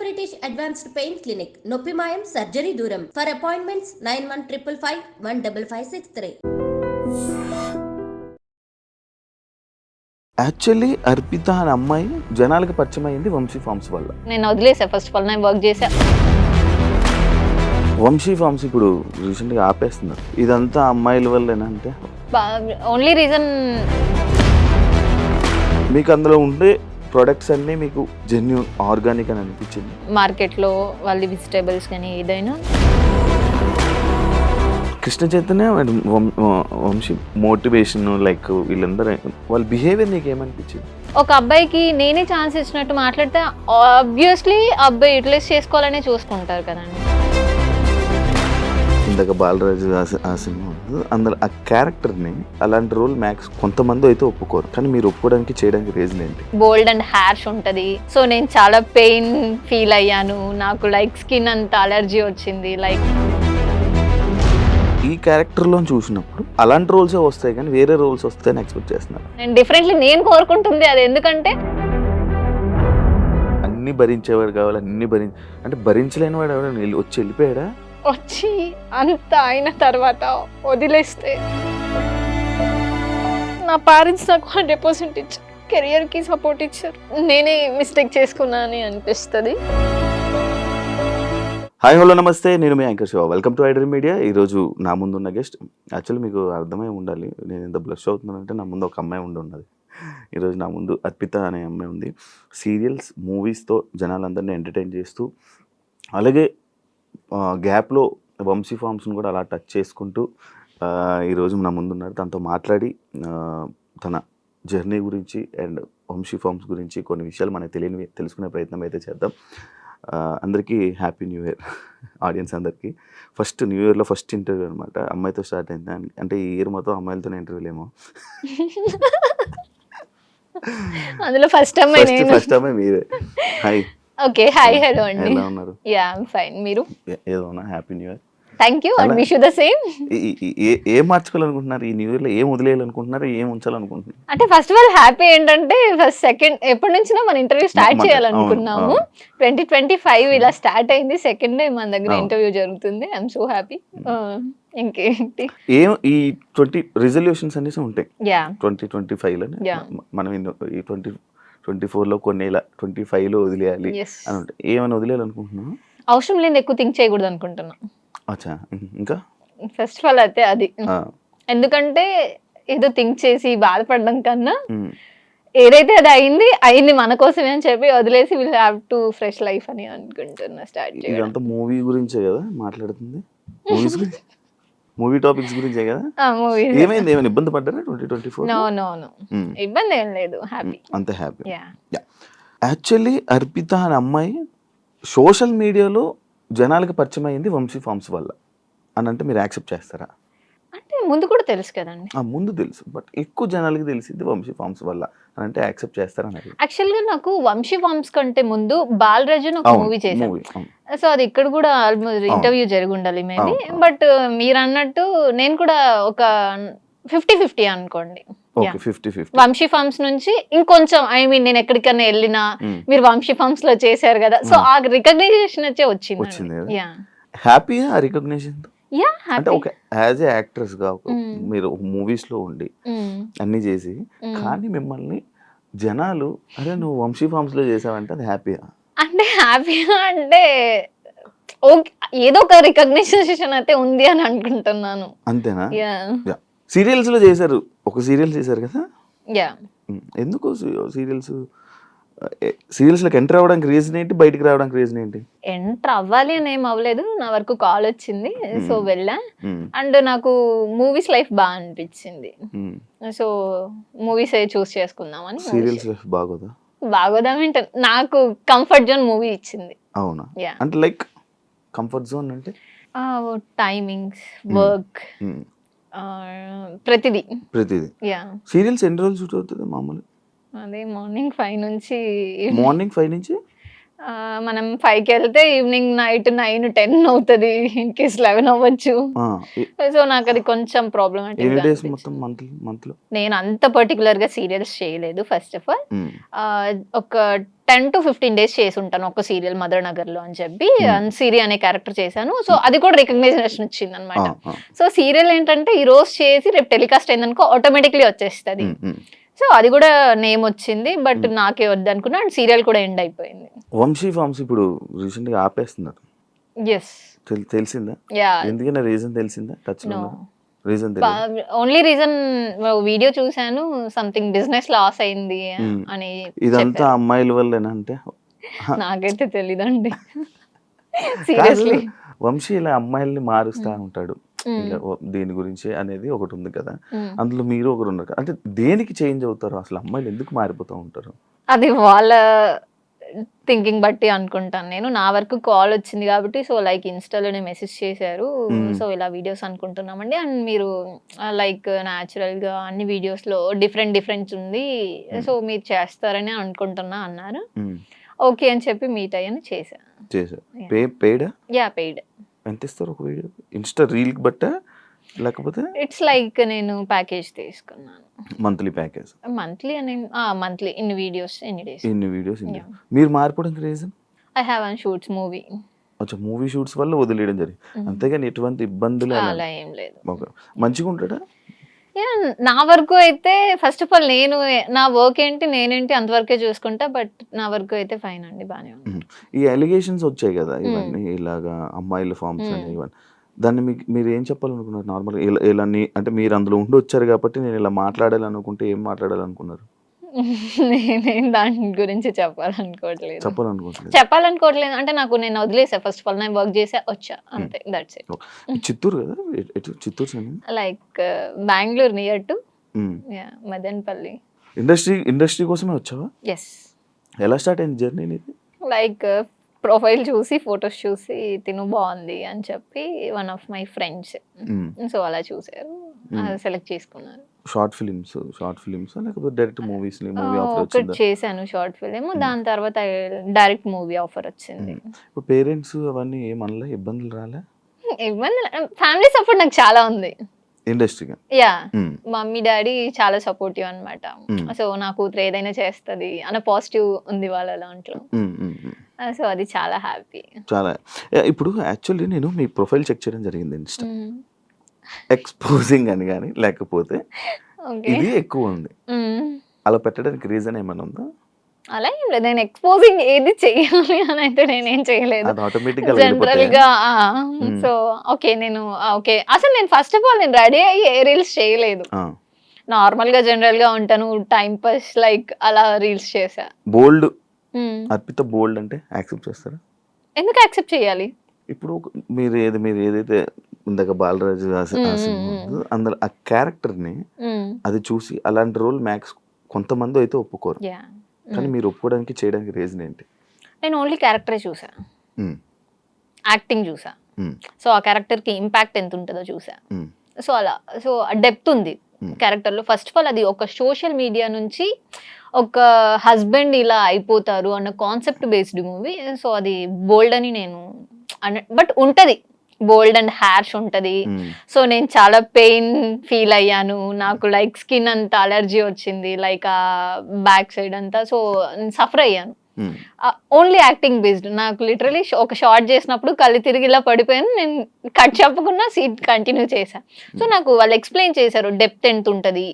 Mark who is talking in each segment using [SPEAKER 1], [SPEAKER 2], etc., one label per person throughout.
[SPEAKER 1] British advanced pain clinic నొప్పి మాయం surgery దూరం ఫర్ అపాయింట్మెంట్స్ 9155515563.
[SPEAKER 2] యాక్చువల్లీ అర్పిత అనే అమ్మాయి జనాలకి పరిచయం అయింది వంశీ ఫార్మ్స్ వల్ల.
[SPEAKER 3] నేను వదిలేసా ఫస్ట్ ఆఫ్ ఆల్, నేను వర్క్ చేసా.
[SPEAKER 2] వంశీ ఫార్మ్స్ ఇప్పుడు రీసెంట్గా ఆపేస్తున్నారు. ఇదంతా అమ్మాయిల వల్లేనా? అంటే
[SPEAKER 3] ఓన్లీ రీజన్
[SPEAKER 2] మీకు అందులో ఉండే ప్రొడక్ట్స్ అన్నీ మీకు జెన్యూన్ ఆర్గానిక్ అని అనిపించింది?
[SPEAKER 3] మార్కెట్లో వాళ్ళ వెజిటేబుల్స్ కానీ ఏదైనా
[SPEAKER 2] Krishna Chaitanya and Vamshi motivation like వీళ్ళందరూ వాళ్ళ బిహేవియర్ నీకు ఏమనిపించింది?
[SPEAKER 3] ఒక అబ్బాయికి నేనే ఛాన్స్ ఇచ్చినట్టు మాట్లాడితే ఆబ్వియస్లీ అబ్బాయి యూటిలైజ్ చేసుకోవాలనే చూసుకుంటారు కదండి.
[SPEAKER 2] ఇందాక బాలరాజు ఆ సినిమా అందులో ఆ క్యారెక్టర్ని అలాంటి రోల్ మ్యాక్స్ కొంతమంది అయితే ఒప్పుకోరు, కానీ మీరు ఒప్పుకోవడానికి చేయడానికి రీజన్ ఏంటి?
[SPEAKER 3] బోల్డ్ అండ్ హ్యాష్ ఉంటుంది. సో నేను చాలా పెయిన్ ఫీల్ అయ్యాను, నాకు లైక్ స్కిన్ అంత అలర్జీ వచ్చింది. లైక్
[SPEAKER 2] ఈ క్యారెక్టర్లో చూసినప్పుడు అలాంటి రోల్సే వస్తాయి కానీ వేరే రోల్స్ వస్తాయని ఎక్స్పెక్ట్ చేస్తున్నారు.
[SPEAKER 3] నేను డిఫరెంట్లీ నేను కోరుకుంటుంది అది. ఎందుకంటే
[SPEAKER 2] అన్ని భరించేవాడు కావాలి, అన్ని అంటే భరించలేని వాడు ఎవరైనా వచ్చి వెళ్ళిపోయాడా?
[SPEAKER 3] వచ్చి అంత అయిన తర్వాత వదిలేస్తే నా పేరెంట్స్ నాకు 100% ఇచ్చారు, కెరియర్కి సపోర్ట్ ఇచ్చారు. నేనే మిస్టేక్ చేసుకున్నా అని అనిపిస్తుంది.
[SPEAKER 2] హాయ్ హలో నమస్తే, నేను మీ anchor Shiva. Welcome to iDream media. ఈరోజు నా ముందు ఉన్న గెస్ట్ యాక్చువల్లీ మీకు అర్థమై ఉండాలి నేను ఎంత బ్లష్ అవుతున్నానంటే నా ముందు ఒక అమ్మాయి ఉన్నది. ఈరోజు నా ముందు అర్పిత అనే అమ్మాయి ఉంది. సీరియల్స్ మూవీస్తో జనాలందరినీ ఎంటర్టైన్ చేస్తూ అలాగే గ్యాప్లో వంశీ ఫార్మ్స్ని కూడా అలా టచ్ చేసుకుంటూ ఈరోజు నా ముందున్నారు. తనతో మాట్లాడి తన జర్నీ గురించి అండ్ వంశీ ఫార్మ్స్ గురించి కొన్ని విషయాలు మనకు తెలియనివి తెలుసుకునే ప్రయత్నం అయితే చేద్దాం. అందరికీ హ్యాపీ న్యూ ఇయర్ ఆడియన్స్ అందరికీ. ఫస్ట్ న్యూ ఇయర్లో ఫస్ట్ ఇంటర్వ్యూ అనమాట, అమ్మాయితో స్టార్ట్ అయింది. అంటే ఈ ఇయర్ మొత్తం అమ్మాయిలతోనే ఇంటర్వ్యూలు ఏమో.
[SPEAKER 3] అందులో ఫస్ట్
[SPEAKER 2] అమ్మాయి మీరే. హాయ్.
[SPEAKER 3] ఓకే, హాయ్ హలో అండి.
[SPEAKER 2] ఎలా ఉన్నారు?
[SPEAKER 3] Yeah I'm fine. మీరు?
[SPEAKER 2] ఏదోనా happy new year.
[SPEAKER 3] Thank you and wish you the same.
[SPEAKER 2] ఏం మార్చుకోవాలనుకుంటున్నారు ఈ న్యూ ఇయర్లో? ఏం వదిలేయాలనుకుంటున్నారు? ఏం ఉంచాలనుకుంటున్నారు?
[SPEAKER 3] అంటే ఫస్ట్ ఆఫ్ ఆల్ హ్యాపీ ఏంటంటే ఫస్ట్ సెకండ్ ఎప్పటి నుంచినా మన ఇంటర్వ్యూ స్టార్ట్ చేయాలనుకున్నాము. 2025 ఇలా స్టార్ట్ అయింది. సెకండ్ డే మన దగ్గర ఇంటర్వ్యూ జరుగుతుంది. I'm so happy. ఇంకేంటి
[SPEAKER 2] ఈ 20 రిజల్యూషన్స్ అనేసి ఉంటాయి 2025లో. మనం ఈ 2024లో కొన్ని ఇలా 25లో వదిలేయాలి అని ఉంటాయి. ఏమైనా వదిలేయాలనుకుంటున్నాను?
[SPEAKER 3] అవసరం లేని ఎక్కువ థింక్ చేయకూడదు అనుకుంటున్నా.
[SPEAKER 2] అచ్చా, ఇంకా
[SPEAKER 3] ఫస్ట్ ఆఫ్ ఆల్ అయితే అది. ఎందుకంటే ఏదో థింక్ చేసి బాధపడడం కన్నా ఏదైతే అది అయింది మన కోసమే అని చెప్పి వదిలేసి will have to fresh life అని అనుకుంటున్నా. స్టార్ట్ చేయాలి.
[SPEAKER 2] ఇదంతా మూవీ గురించే కదా మాట్లాడుతుంది, మూవీస్ గురించి, మూవీ టాపిక్స్ గురించే కదా. ఏమైంది, ఏమైనా ఇబ్బంది పడ్డారా 2024?
[SPEAKER 3] నో ఇబ్బంది ఏం లేదు, హ్యాపీ,
[SPEAKER 2] అంత హ్యాపీ. యాక్చువల్లీ అర్పిత అనే అమ్మాయి సోషల్ మీడియాలో జనాలకి పరిచయం అయింది వంశీ ఫార్మ్స్ వల్ల అని అంటే మీరు యాక్సెప్ట్ చేస్తారా?
[SPEAKER 3] అంటే ముందు కూడా తెలుసు కదండి.
[SPEAKER 2] ముందు తెలుసు, బట్ ఎక్కువ జనాలకి తెలిసింది వంశీ ఫార్మ్స్ వల్ల అని అంటే యాక్సెప్ట్ చేస్తారా?
[SPEAKER 3] యాక్చువల్ గా నాకు వంశీ ఫార్మ్స్ కంటే ముందు బాలరాజు ఒక మూవీ చేశాను. సో అది ఇక్కడ కూడా ఆల్మోస్ట్ ఇంటర్వ్యూ జరిగి ఉండాలి మేబీ. బట్ మీరు అన్నట్టు నేను కూడా ఒక 50-50 అనుకోండి. వంశీ ఫార్మ్స్ నుంచి ఇంకొంచెం నేను ఎక్కడికైనా వెళ్ళినా మీరు వంశీ ఫార్మ్స్ లో చేశారు కదా, సో ఆ రికగ్నైజేషన్ వచ్చే వచ్చింది.
[SPEAKER 2] హ్యాపీ ఆ రికగ్నిషన్. అంటే ఒక యాజ్ ఏ యాక్ట్రెస్ గా మీరు మూవీస్ లో ఉండి అన్ని చేసి కానీ మిమ్మల్ని జనాలు అరే నువ్వు వంశీ ఫార్మ్స్ లో చేసావంటే అది హ్యాపీయా?
[SPEAKER 3] అంటే హ్యాపీగా అంటే ఏదో ఒక రికగ్నైజేషన్ అయితే ఉంది అని అనుకుంటున్నాను.
[SPEAKER 2] అంతేనా? సీరియల్స్ లో చేశారు, ఒక సీరియల్ చేశారు కదా. ఎందుకు సీరియల్స్ లోకి ఎంటర్ అవ్వడానికి రీజన్ ఏంటి, బయటికి రావడానికి రీజన్ ఏంటి?
[SPEAKER 3] ఎంటర్ అవ్వాలి అని ఏం అవ్వలేదు, నా వరకు కాల్ వచ్చింది సో వెళ్ళా. అండ్ నాకు మూవీస్ లైఫ్ బాగా అనిపించింది, సో మూవీస్ చూస్ చేసుకుందామని.
[SPEAKER 2] సీరియల్స్ లైఫ్
[SPEAKER 3] బాగోదామంటే నాకు కంఫర్ట్ జోన్ మూవీ ఇచ్చింది.
[SPEAKER 2] అవునా? అంటే లైక్ కంఫర్ట్ జోన్ అంటే
[SPEAKER 3] టైమింగ్స్, వర్క్, ప్రతిదీ.
[SPEAKER 2] సీరియల్స్ ఎన్ని రోజులు షూట్ అవుతుంది మామూలు?
[SPEAKER 3] అదే మార్నింగ్ 5 నుంచి మనం 5కి వెళ్తే ఈవినింగ్ నైట్ 9-10 అవుతుంది, ఇన్ కేస్ 11 అవ్వచ్చు. సో నాకు అది కొంచెం ప్రాబ్లమాటిక్. నేను అంత పర్టికులర్ గా సీరియల్స్ చేయలేదు. ఫస్ట్ ఆఫ్ ఆల్ ఒక 10 to 15 డేస్ చేసి ఉంటాను ఒక సీరియల్ మదర్ నగర్ లో అని చెప్పి సిరి అనే క్యారెక్టర్ చేశాను. సో అది కూడా రికగ్నైజేషన్ వచ్చింది అనమాట. సో సీరియల్ ఏంటంటే ఈ రోజు చేసి రేపు టెలికాస్ట్ అయిందనుకో ఆటోమేటిక్లీ వచ్చేస్తుంది. సో అది కూడా నేమ్ వచ్చింది, బట్ నాకే వద్దనుకున్నా అండ్ సీరియల్ కూడా ఎండ్ అయిపోయింది.
[SPEAKER 2] వంశీ ఫార్మ్స్ ఇప్పుడు రీసెంట్ గా ఆపేస్తున్నారు.
[SPEAKER 3] ఎస్,
[SPEAKER 2] తెలిసిందా?
[SPEAKER 3] యా.
[SPEAKER 2] ఎందుకన్నా రీజన్ తెలిసిందా? Touch
[SPEAKER 3] no,
[SPEAKER 2] reason
[SPEAKER 3] only reason video చూసాను, సంథింగ్ బిజినెస్ లాస్ అయింది అని.
[SPEAKER 2] ఇదంతా అమ్మాయిల వల్లేనా అంటే?
[SPEAKER 3] నాకైతే తెలీదండి సీరియస్లీ.
[SPEAKER 2] వంశీ ఇలా అమ్మాయిల్ని మారుస్తా ఉంటాడు ఇలా దీని గురించి అనేది ఒకటి ఉంది కదా, అందులో మీరు ఒకరు ఉన్నారు కదా. అంటే దేనికి చేంజ్ అవుతారు అసలు? అమ్మాయిలు ఎందుకు మారిపోతూ ఉంటారు?
[SPEAKER 3] అది వాళ్ళ థింకింగ్ బట్టి అనుకుంటాను నేను. నా వరకు కాల్ వచ్చింది కాబట్టి, సో లైక్ ఇన్స్టాలోనే మెసేజ్ చేశారు, సో ఇలా వీడియోస్ అనుకుంటున్నామండి అండ్ మీరు లైక్ న్యాచురల్ గా అన్ని వీడియోస్ లో డిఫరెంట్ ఉంది, సో మీరు చేస్తారని అనుకుంటున్నా అన్నారు. ఓకే అని చెప్పి మీట్ అయ్యాను, చేశాను.
[SPEAKER 2] పెయిడా?
[SPEAKER 3] Yeah, paid.
[SPEAKER 2] ఎంత ఇస్తారు ఒక వీడియో? ఇన్స్టా రీల్ బట్ట లేకపోతే?
[SPEAKER 3] ఇట్స్ లైక్ నేను ప్యాకేజ్ తీసుకున్నాను,
[SPEAKER 2] మంత్లీ ప్యాకేజ్.
[SPEAKER 3] మంత్లీ అని మంత్లీ ఇన్ని వీడియోస్ ఎన్ని డేస్.
[SPEAKER 2] ఇన్ని వీడియోస్. మీరు మారిపోవడానికి reason?
[SPEAKER 3] I have one shoots movie.
[SPEAKER 2] అచ్చా, మూవీ షూట్స్ వల్ల వదిలేయడం జరిగింది, అంతేగాని ఎటువంటి ఇబ్బందులు
[SPEAKER 3] అలా ఏం లేదు.
[SPEAKER 2] మంచిగా ఉంటాడా?
[SPEAKER 3] నా వరకు అయితే ఫస్ట్ ఆఫ్ ఆల్ నేను నా వర్క్ ఏంటి నేనేంటి అంతవరకే చూసుకుంటా, బట్ నా వరకు అయితే ఫైన్ అండి, బానే ఉంది.
[SPEAKER 2] ఈ అలిగేషన్స్ వచ్చాయి కదా ఇవన్నీ, ఇలాగా అమ్మాయిల ఫార్మ్స్ అని ఇవన్నీ, దాన్ని మీరు ఏం చెప్పాలనుకున్నారు నార్మల్గా? ఇలా అంటే మీరు అందులో ఉండి వచ్చారు కాబట్టి నేను ఇలా మాట్లాడాలనుకుంటే ఏం మాట్లాడాలనుకున్నారు?
[SPEAKER 3] నేనేం దాని గురించి చెప్పాలనుకోవట్లేదు అంటే నాకు నేను వదిలేసా. ఫస్ట్ ఆఫ్ ఆల్ నేను వర్క్ చేసా వచ్చా, అంతే, దట్స్ ఇట్.
[SPEAKER 2] చిత్తూరు కదా? Chittoor
[SPEAKER 3] like Bengaluru near to Madanapalle.
[SPEAKER 2] Industry కోసమే వచ్చావా?
[SPEAKER 3] ఎస్.
[SPEAKER 2] ఎలా స్టార్ట్ అయింది జర్నీ నీది?
[SPEAKER 3] లైక్ ప్రొఫైల్ చూసి ఫొటోస్ చూసి తిను బాగుంది అని చెప్పి one of my friends, so అలా చూసారు, సెలెక్ట్ చేసుకున్నారు.
[SPEAKER 2] షార్ట్ ఫిలిమ్స్ లేకపోతే డైరెక్ట్ మూవీస్? మూవీ ఆఫర్
[SPEAKER 3] ఒకటి
[SPEAKER 2] వచ్చిందా?
[SPEAKER 3] చేశాను షార్ట్ ఫిలిం, దాని తర్వాత డైరెక్ట్ మూవీ ఆఫర్ వచ్చింది.
[SPEAKER 2] ఇప్పుడు పేరెంట్స్ అవన్నీ ఏమనలే, ఇబ్బందులు రాలే?
[SPEAKER 3] ఫ్యామిలీ సపోర్ట్ నాకు చాలా ఉంది
[SPEAKER 2] ఇండస్ట్రీగా.
[SPEAKER 3] యా, మమ్మీ డాడీ చాలా సపోర్టివ్ అన్నమాట. సో నా కూతురు ఏదైనా చేస్తుంది అన్న పాజిటివ్ ఉంది వాళ్ళ దాంట్లో, సో అది చాలా హ్యాపీ.
[SPEAKER 2] చాలా. ఇప్పుడు యాక్చువల్లీ నేను మీ ప్రొఫైల్ చెక్ చేయడం జరిగింది ఇన్స్టా, ఎక్స్పోజింగ్ అని కానీ లేకపోతే ఇది ఎక్కువ ఉంది, అలా పెట్టడానికి రీజన్ ఏమైనా ఉందా?
[SPEAKER 3] అలా ఏం లేదు, నేను ఎక్స్పోజింగ్ ఏది చెయ్యాలి అని అయితే నేనేం చేయలేదు జనరల్ గా. సో ఓకే నేను ఓకే అసలు నేను ఫస్ట్ ఆఫ్ ఆల్ నేను రెడీ అయ్యి ఏ రీల్స్ చేయలేదు, నార్మల్ గా జనరల్ గా ఉంటాను, టైం పాస్ లైక్ అలా రీల్స్ చేసా.
[SPEAKER 2] బోల్డ్ అర్పిత బోల్డ్ అంటే యాక్సెప్ట్ చేస్తారా?
[SPEAKER 3] ఎందుకు యాక్సెప్ట్ చేయాలి?
[SPEAKER 2] ఇప్పుడు మీరు ఏదైతే ఇందాక బాలరాజు అందులో ఆ క్యారెక్టర్ ని అది చూసి అలాంటి రోల్ మ్యాక్స్ కొంతమంది అయితే ఒప్పుకోరు, కానీ మీరు ఒప్పుకోవడానికి చేయడానికి రీజన్ ఏంటి?
[SPEAKER 3] నేను ఓన్లీ క్యారెక్టరే చూసా, యాక్టింగ్ చూసా, సో ఆ క్యారెక్టర్ కి ఇంపాక్ట్ ఎంత ఉంటుందో చూసా, సో అలా సో డెప్త్ ఉంది క్యారెక్టర్ లో. ఫస్ట్ ఆఫ్ ఆల్ అది ఒక సోషల్ మీడియా నుంచి ఒక హస్బెండ్ ఇలా అయిపోతారు అన్న కాన్సెప్ట్ బేస్డ్ మూవీ, సో అది బోల్డ్ అని నేను బట్ ఉంటది బోల్డ్ అండ్ హ్యార్ష్ ఉంటది. సో నేను చాలా పెయిన్ ఫీల్ అయ్యాను, నాకు లైక్ స్కిన్ అంతా అలర్జీ వచ్చింది, లైక్ ఆ బ్యాక్ సైడ్ అంతా, సో సఫర్ అయ్యాను. Only acting based. నాకు లిటరలీ ఒక షార్ట్ చేసినప్పుడు కళ్ళు తిరిగి ఇలా పడిపోయాను, నేను కట్ చెప్పకుండా సీట్ కంటిన్యూ చేశాను. సో నాకు వాళ్ళు ఎక్స్ప్లెయిన్ చేశారు డెప్త్ ఎంత ఉంటది,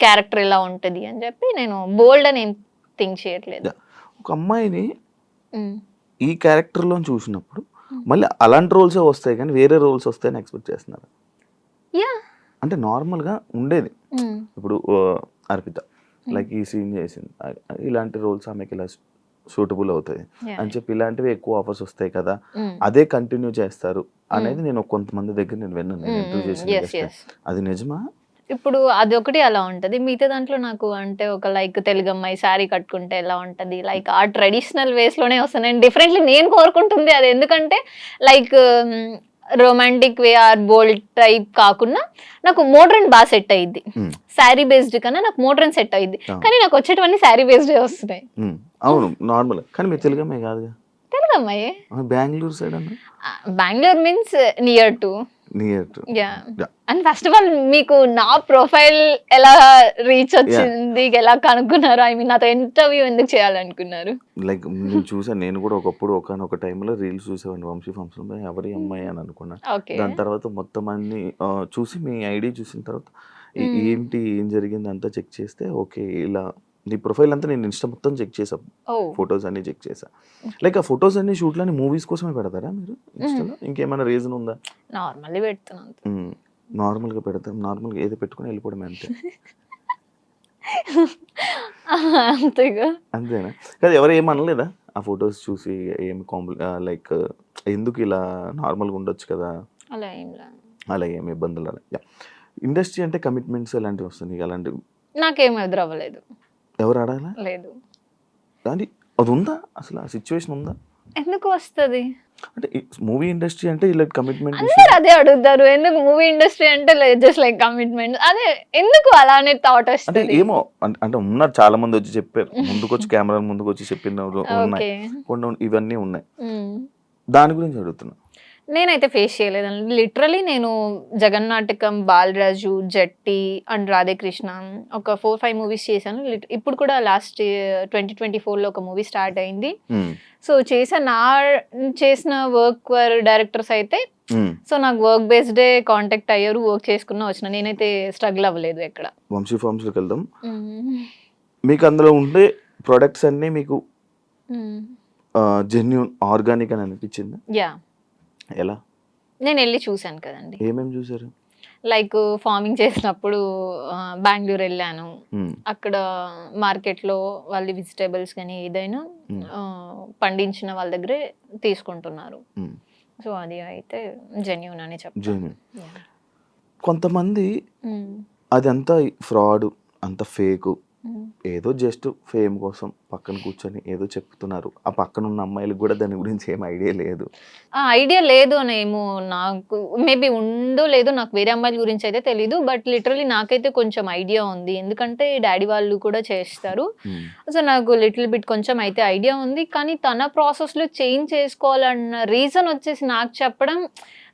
[SPEAKER 3] క్యారెక్టర్ ఎలా ఉంటది అని చెప్పి, నేను బోల్డ్ అని ఏం థింక్ చేయట్లేదు.
[SPEAKER 2] ఒక అమ్మాయిని ఈ క్యారెక్టర్ లో చూసినప్పుడు మళ్ళీ అలాంటి రోల్సే వస్తాయి కానీ వేరే రోల్స్ వస్తాయని ఎక్స్పెక్ట్ చేస్తున్నారు? అంటే నార్మల్ గా ఉండేది ఇప్పుడు అర్పిత లైక్ ఈ సీన్ చేసింది, ఇలాంటి రోల్స్ ఆమెకి ఇలా సూటబుల్ అవుతాయి అని చెప్పి ఇలాంటివి ఎక్కువ ఆఫర్స్ వస్తాయి కదా, అదే కంటిన్యూ చేస్తారు అనేది నేను కొంతమంది దగ్గర నేను విన్నాను, ఇంటర్వ్యూ చేసిన. అది నిజమా?
[SPEAKER 3] ఇప్పుడు అది ఒకటి అలా ఉంటది, మిగతా దాంట్లో నాకు అంటే ఒక లైక్ తెలుగు అమ్మాయి శారీ కట్టుకుంటే ఎలా ఉంటది, లైక్ ఆ ట్రెడిషనల్ వేస్ లోనే వస్తాను నేను. డిఫరెంట్లీ నేను కోరుకుంటుంది అది, ఎందుకంటే like romantic way or bold type కాకుండా నాకు మోడ్రన్ బాగా సెట్ అయ్యిద్ది. శారీ బేస్డ్ కన్నా నాకు మోడ్రన్ సెట్ అయ్యిద్ది, కానీ నాకు వచ్చేటివన్నీ శారీ బేస్డ్ వస్తున్నాయి.
[SPEAKER 2] అవును నార్మల్, కానీ మీరు తెలుగు అమ్మాయి కాదు.
[SPEAKER 3] తెలుగు అమ్మాయి
[SPEAKER 2] బెంగళూరు సైడ్ అన్న,
[SPEAKER 3] Bengaluru means near to
[SPEAKER 2] near to
[SPEAKER 3] yeah and first of all మీకు నా ప్రొఫైల్ ఎలా రీచ్ వచ్చింది, ఎలా కనుక్కున్నారు, ఐ మీన్ నాతో ఇంటర్వ్యూ ఎందుకు చేయాలనుకున్నారు?
[SPEAKER 2] లైక్ నేను చూసాను, నేను కూడా ఒకప్పుడు ఒక టైంలో రీల్స్ చూసేవాడిని వంశీ ఫంక్షన్, ఎవరి అమ్మాయి అని అనుకున్నా.
[SPEAKER 3] ఓకే.
[SPEAKER 2] దాని తర్వాత మొత్తం అన్ని చూసి మీ ఐడి చూసిన తర్వాత ఏంటి ఏం జరిగింది అంతా చెక్ చేస్తే ఓకే ఇలా నీ ప్రొఫైల్ అంతా నేను ఇన్స్టా మొత్తం చెక్ చేసా, ఫొటోస్ అన్ని చెక్ చేసా. లైక్ ఆ ఫొటోస్ అన్ని షూట్లని మూవీస్ కోసమే పెడతారా మీరు ఇన్స్టాలో? ఇంకేమైనా రీజన్ ఉందా?
[SPEAKER 3] నార్మల్లీ పెడుతున్నాను.
[SPEAKER 2] నార్మల్గా పెడతాం, నార్మల్గా ఏదో పెట్టుకుని వెళ్ళిపోవడమే అంతే.
[SPEAKER 3] అంతేగా.
[SPEAKER 2] అంతేనా? కాదు ఎవరు ఏమనలేదా ఆ ఫొటోస్ చూసి? ఏం లైక్ ఎందుకు ఇలా నార్మల్గా ఉండొచ్చు కదా,
[SPEAKER 3] అలా ఏం లేదు.
[SPEAKER 2] అలా ఏమి ఇబ్బందులు అలా? ఇండస్ట్రీ అంటే కమిట్మెంట్స్ ఎలాంటివి వస్తుంది? అలాంటివి
[SPEAKER 3] నాకేం ఎదురవ్వలేదు.
[SPEAKER 2] ఎవరు అడగలా?
[SPEAKER 3] లేదు.
[SPEAKER 2] కానీ అది ఉందా అసలు, ఆ సిచ్యువేషన్ ఉందా?
[SPEAKER 3] ఎందుకు వస్తుంది?
[SPEAKER 2] అంటే మూవీ ఇండస్ట్రీ అంటే ఇలా కమిట్మెంట్
[SPEAKER 3] అందరు అదే అడుగుతారు, ఎందుకు మూవీ ఇండస్ట్రీ అంటే జస్ట్ లైక్ కమిట్మెంట్, అదే ఎందుకు అలానే థాట్
[SPEAKER 2] అంటే
[SPEAKER 3] వస్తుంది?
[SPEAKER 2] ఏమో అంటే ఉన్నారు చాలా మంది వచ్చి చెప్పారు, ముందుకు వచ్చి కెమెరా ముందుకు వచ్చి చెప్పిన ఉన్నాయి, కొన్ని ఇవన్నీ ఉన్నాయి. దాని గురించి అడుగుతున్నా.
[SPEAKER 3] నేనైతే ఫేస్ చేయలేదండి. లిటరలీ నేను జగన్నాటకం, బాలరాజు, జట్టి అండ్ రాధేకృష్ణ ఒక 4-5 మూవీస్ చేశాను. ఇప్పుడు కూడా లాస్ట్ 2024లో ఒక మూవీ స్టార్ట్ అయింది. సో చేసిన వర్క్ డైరెక్టర్స్ అయితే సో నాకు వర్క్ బేస్డే కాంటాక్ట్ అయ్యారు, వర్క్ చేసుకున్నా వచ్చిన. నేనైతే స్ట్రగుల్ అవ్వలేదు ఎక్కడ.
[SPEAKER 2] వంశీ ఫార్మ్స్లోకి వెళ్దాం. మీకు అందులో ఉండే ప్రొడక్ట్స్ అన్నీ మీకు జెన్యూన్ ఆర్గానిక్ అని అనిపించింది?
[SPEAKER 3] యా.
[SPEAKER 2] ఎలా?
[SPEAKER 3] నేను వెళ్ళి చూశాను కదండి.
[SPEAKER 2] ఏమేమి చూసారు?
[SPEAKER 3] లైక్ ఫార్మింగ్ చేసినప్పుడు బెంగళూరు వెళ్ళాను. అక్కడ మార్కెట్లో వాళ్ళ వెజిటేబుల్స్ కానీ ఏదైనా పండించిన వాళ్ళ దగ్గరే తీసుకుంటున్నారు. సో అది అయితే జెన్యూన్ అని చెప్తాను.
[SPEAKER 2] కొంతమంది అదంతా ఫ్రాడ్, అంత ఫేక్, ఏదో జస్ట్ ఫేమ్ కోసం పక్కన కూర్చొని ఏదో చెప్తున్నారు. ఆ పక్కన ఉన్న అమ్మాయిలకు కూడా దాని గురించి ఏం ఐడియా లేదు.
[SPEAKER 3] ఐడియా లేదు అనేమో, నాకు మేబీ ఉందో లేదో, నాకు వేరే అమ్మాయిల గురించి అయితే తెలీదు. బట్ లిటరలీ నాకైతే కొంచెం ఐడియా ఉంది, ఎందుకంటే డాడీ వాళ్ళు కూడా చేస్తారు. సో నాకు లిటిల్ బిట్ కొంచెం అయితే ఐడియా ఉంది. కానీ తన ప్రాసెస్లో చేంజ్ చేసుకోవాలన్న రీజన్ వచ్చేసి నాకు చెప్పడం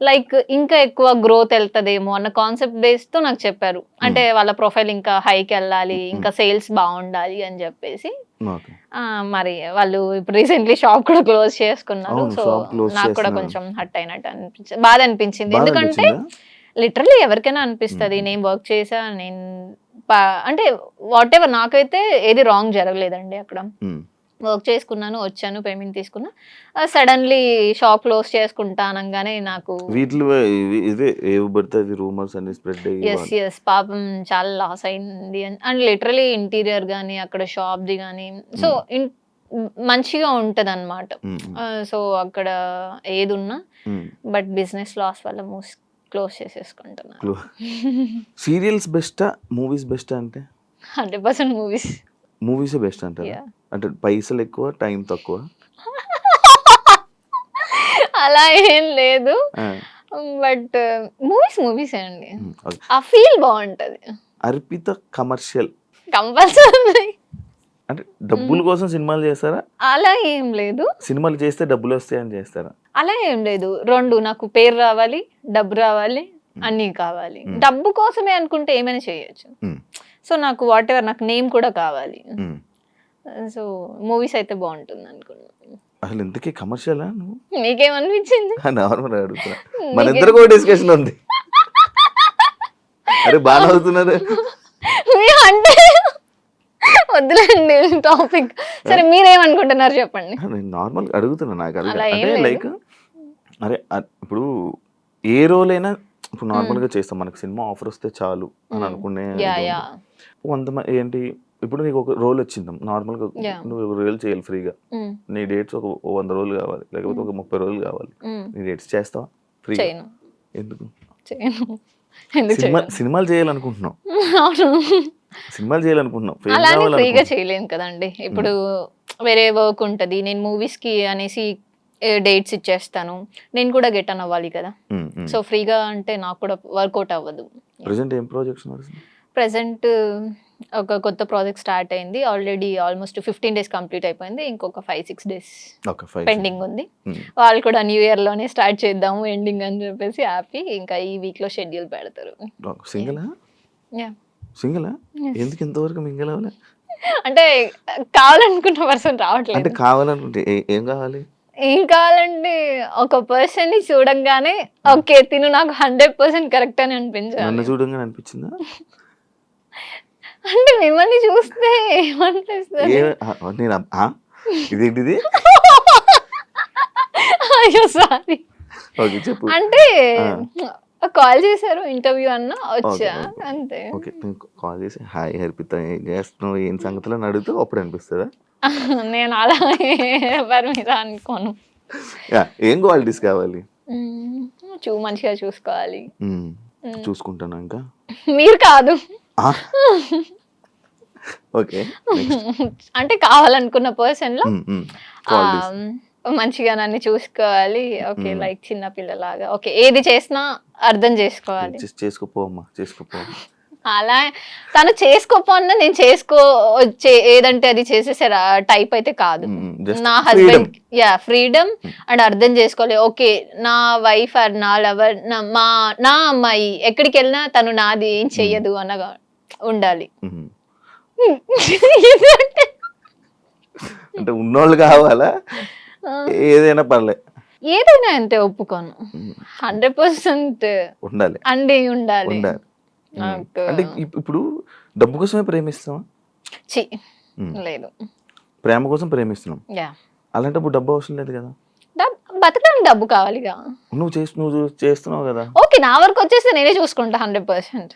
[SPEAKER 3] లైక్ ఇంకా ఎక్కువ గ్రోత్ వెళ్తదేమో అన్న కాన్సెప్ట్ బేస్తో నాకు చెప్పారు. అంటే వాళ్ళ ప్రొఫైల్ ఇంకా హైకి వెళ్ళాలి, ఇంకా సేల్స్ బాగుండాలి అని చెప్పేసి. మరి వాళ్ళు ఇప్పుడు రీసెంట్లీ షాప్ కూడా క్లోజ్ చేసుకున్నారు. సో నాకు కూడా కొంచెం హర్ట్ అయినట్టు బాధ అనిపించింది. ఎందుకంటే లిటరలీ ఎవరికైనా అనిపిస్తుంది, నేను వర్క్ చేసా, నేను అంటే వాట్ ఎవర్, నాకైతే ఏది రాంగ్ జరగలేదండి. అక్కడ వర్క్ చేసుకున్నాను, వచ్చాను, పేమెంట్ తీసుకున్నా. సడన్లీ షాప్ క్లోజ్ చేసుకుంటా అనగానే నాకు ఎస్ పాపం చాలా లాస్ అయింది. అండ్ లిటరలీ ఇంటీరియర్ కానీ అక్కడ షాప్ది కానీ సో మంచిగా ఉంటది అన్నమాట. సో అక్కడ ఏది ఉన్నా బట్ బిజినెస్ లాస్ వల్ల క్లోజ్ చేసేసుకుంటున్నాను.
[SPEAKER 2] సీరియల్స్ బెస్టా మూవీస్ బెస్టా? అంటే
[SPEAKER 3] 100%
[SPEAKER 2] మూవీస్ బెస్ట్ అంటారు. అంటే పైసలు ఎక్కువ, టైం తక్కువ?
[SPEAKER 3] అలా ఏం లేదు, బట్ మూవీస్ అండి. ఆ ఫీల్ బాగుంటది.
[SPEAKER 2] Arpita commercial
[SPEAKER 3] compulsory.
[SPEAKER 2] అంటే డబ్బుల కోసం సినిమాలు చేస్తారా?
[SPEAKER 3] అలా ఏం లేదు.
[SPEAKER 2] సినిమాలు చేస్తే డబ్బులు వస్తాయని చేస్తారా?
[SPEAKER 3] అలా ఏం లేదు. రెండు, నాకు పేరు రావాలి, డబ్బు రావాలి, అన్నీ కావాలి. డబ్బు కోసమే అనుకుంటే ఏమైనా చేయొచ్చు. సో నాకు వాట్ ఎవర్, నాకు నేమ్ కూడా కావాలి. సో మూవీస్ అయితే బాగుంటుంది అనుకున్నాను.
[SPEAKER 2] అసలు ఇంతకీ కమర్షియలా?
[SPEAKER 3] మీకేమనిపించింది?
[SPEAKER 2] నార్మల్ అడుగుతున్నా, మన ఇద్దరు కూడా డిస్కషన్ ఉంది. అరే బాగా అవుతున్నారు
[SPEAKER 3] అంటే వద్దులేండి టాపిక్. సరే మీరేమనుకుంటున్నారు చెప్పండి.
[SPEAKER 2] నేను నార్మల్ అడుగుతున్నా. నాకు అంటే లైక్ అరే ఇప్పుడు ఏ రోల్ అయినా ఇప్పుడు నార్మల్గా చేస్తాం, మనకు సినిమా ఆఫర్ వస్తే చాలు అని అనుకునే కొంతమంది ఏంటి, ఇప్పుడు నీకు ఒక రోల్ వచ్చింది నార్మల్గా, నువ్వు ఒక రోల్ చేయాలి ఫ్రీగా, నీ డేట్స్ ఒక 100 రోజులు కావాలి, లేకపోతే ఒక 30 రోజులు కావాలి, నీ డేట్స్ చేస్తావా ఫ్రీగా? ఎందుకు? సినిమాలు చేయాలనుకుంటున్నావు, సినిమాలు చేయాలనుకుంటున్నావు,
[SPEAKER 3] ఫ్రీగా చేయలేను కదండి. ఇప్పుడు వేరే వర్క్ ఉంటది, నేను మూవీస్ కి అనేసి డేట్స్ ఇచ్చేస్తాను, నేను కూడా గెట్ అన్ అవ్వాలి కదా. సో ఫ్రీగా అంటే నాకు కూడా వర్కౌట్ అవ్వదు.
[SPEAKER 2] ప్రెసెంట్ ఏం ప్రాజెక్ట్స్?
[SPEAKER 3] ప్రెసెంట్ ఒక కొత్త ప్రాజెక్ట్ స్టార్ట్ అయింది. ఆల్రెడీ ఆల్మోస్ట్ 15 డేస్ కంప్లీట్ అయిపోయింది. ఇంకొక 5-6 డేస్
[SPEAKER 2] ఓకే 5
[SPEAKER 3] పెండింగ్ ఉంది. వాళ్ళు కూడా న్యూ ఇయర్ లోనే స్టార్ట్ చేద్దాము ఎండింగ్ అని చెప్పేసి హ్యాపీ. ఇంకా ఈ వీక్ లో షెడ్యూల్ పెడతారు.
[SPEAKER 2] సింగిలా
[SPEAKER 3] Yeah.
[SPEAKER 2] సింగిలా
[SPEAKER 3] Yes.
[SPEAKER 2] ఎందుకు ఇంతవరకు మింగిల్ అవ్వలే?
[SPEAKER 3] అంటే కావాలనుకున్న పర్సన్
[SPEAKER 2] అంటే
[SPEAKER 3] రావట్లేదు.
[SPEAKER 2] కావాలనుకుంటే ఏం కావాలి?
[SPEAKER 3] ఏం కావాలంటే ఒక పర్సన్ ని చూడంగానే ఓకే తిను నాకు 100% కరెక్ట్ అని
[SPEAKER 2] నన్ను
[SPEAKER 3] అనిపించాలి.
[SPEAKER 2] చూడంగానే అనిపించిందా?
[SPEAKER 3] అంటే మిమ్మల్ని చూస్తే ఏమనిపిస్తుంది?
[SPEAKER 2] నేను ఇదేంటిది?
[SPEAKER 3] అయ్యో సారీ.
[SPEAKER 2] ఓకే చెప్పు.
[SPEAKER 3] అంటే కాల్ చేశారు ఇంటర్వ్యూ అన్న వచ్చా
[SPEAKER 2] ఓకే.
[SPEAKER 3] అంతే.
[SPEAKER 2] ఓకే నేను కాల్ చేసి హాయ్ హర్పిత ఏం చేస్తున్నావు ఏం సంగతులు అని అడుగుతూ అప్పుడు అనిపిస్తుందా?
[SPEAKER 3] నేను అలా ఎవరి మీద అనుకోను.
[SPEAKER 2] ఏం క్వాలిటీస్ కావాలి?
[SPEAKER 3] మంచిగా చూసుకోవాలి.
[SPEAKER 2] చూసుకుంటాను ఇంకా.
[SPEAKER 3] మీరు కాదు.
[SPEAKER 2] ఓకే
[SPEAKER 3] అంటే కావాలనుకున్న పర్సన్ లో మంచిగా నన్ను చూసుకోవాలి. ఓకే లైక్ చిన్న పిల్లలాగా ఓకే ఏది చేసినా అర్థం చేసుకోవాలి.
[SPEAKER 2] చేసుకోపోమ్మా చేసుకోపో.
[SPEAKER 3] అలా తను చేసుకోపోన్నా నేను ఏదంటే అది చేసేసే టైప్ అయితే కాదు. నా హస్బెండ్ ఫ్రీడమ్ అండ్ అర్థం చేసుకోవాలి. ఓకే నా వైఫ్ ఆర్ నా లవర్ నా అమ్మాయి ఎక్కడికి వెళ్ళినా తను నాది ఏం చెయ్యదు అనగా ఉండాలి.
[SPEAKER 2] అంటే ఉన్నోళ్ళు కావాలా? ఏదైనా పర్లే.
[SPEAKER 3] ఏదైనా అంటే ఒప్పుకోను. 100%
[SPEAKER 2] ఉండాలి
[SPEAKER 3] అండి ఉండాలి.
[SPEAKER 2] అంటే ఇప్పుడు డబ్బు కోసమే ప్రేమిస్తావా?
[SPEAKER 3] లేదు
[SPEAKER 2] ప్రేమ కోసం ప్రేమిస్తున్నాం.
[SPEAKER 3] యా
[SPEAKER 2] అలాంటప్పుడు డబ్బు అవసరం లేదు కదా?
[SPEAKER 3] బతకడానికి డబ్బు కావాలిగా.
[SPEAKER 2] నువ్వు చేస్తున్నావు కదా.
[SPEAKER 3] ఓకే నా వరకు వచ్చేస్తే నేనే చూసుకుంటా 100%.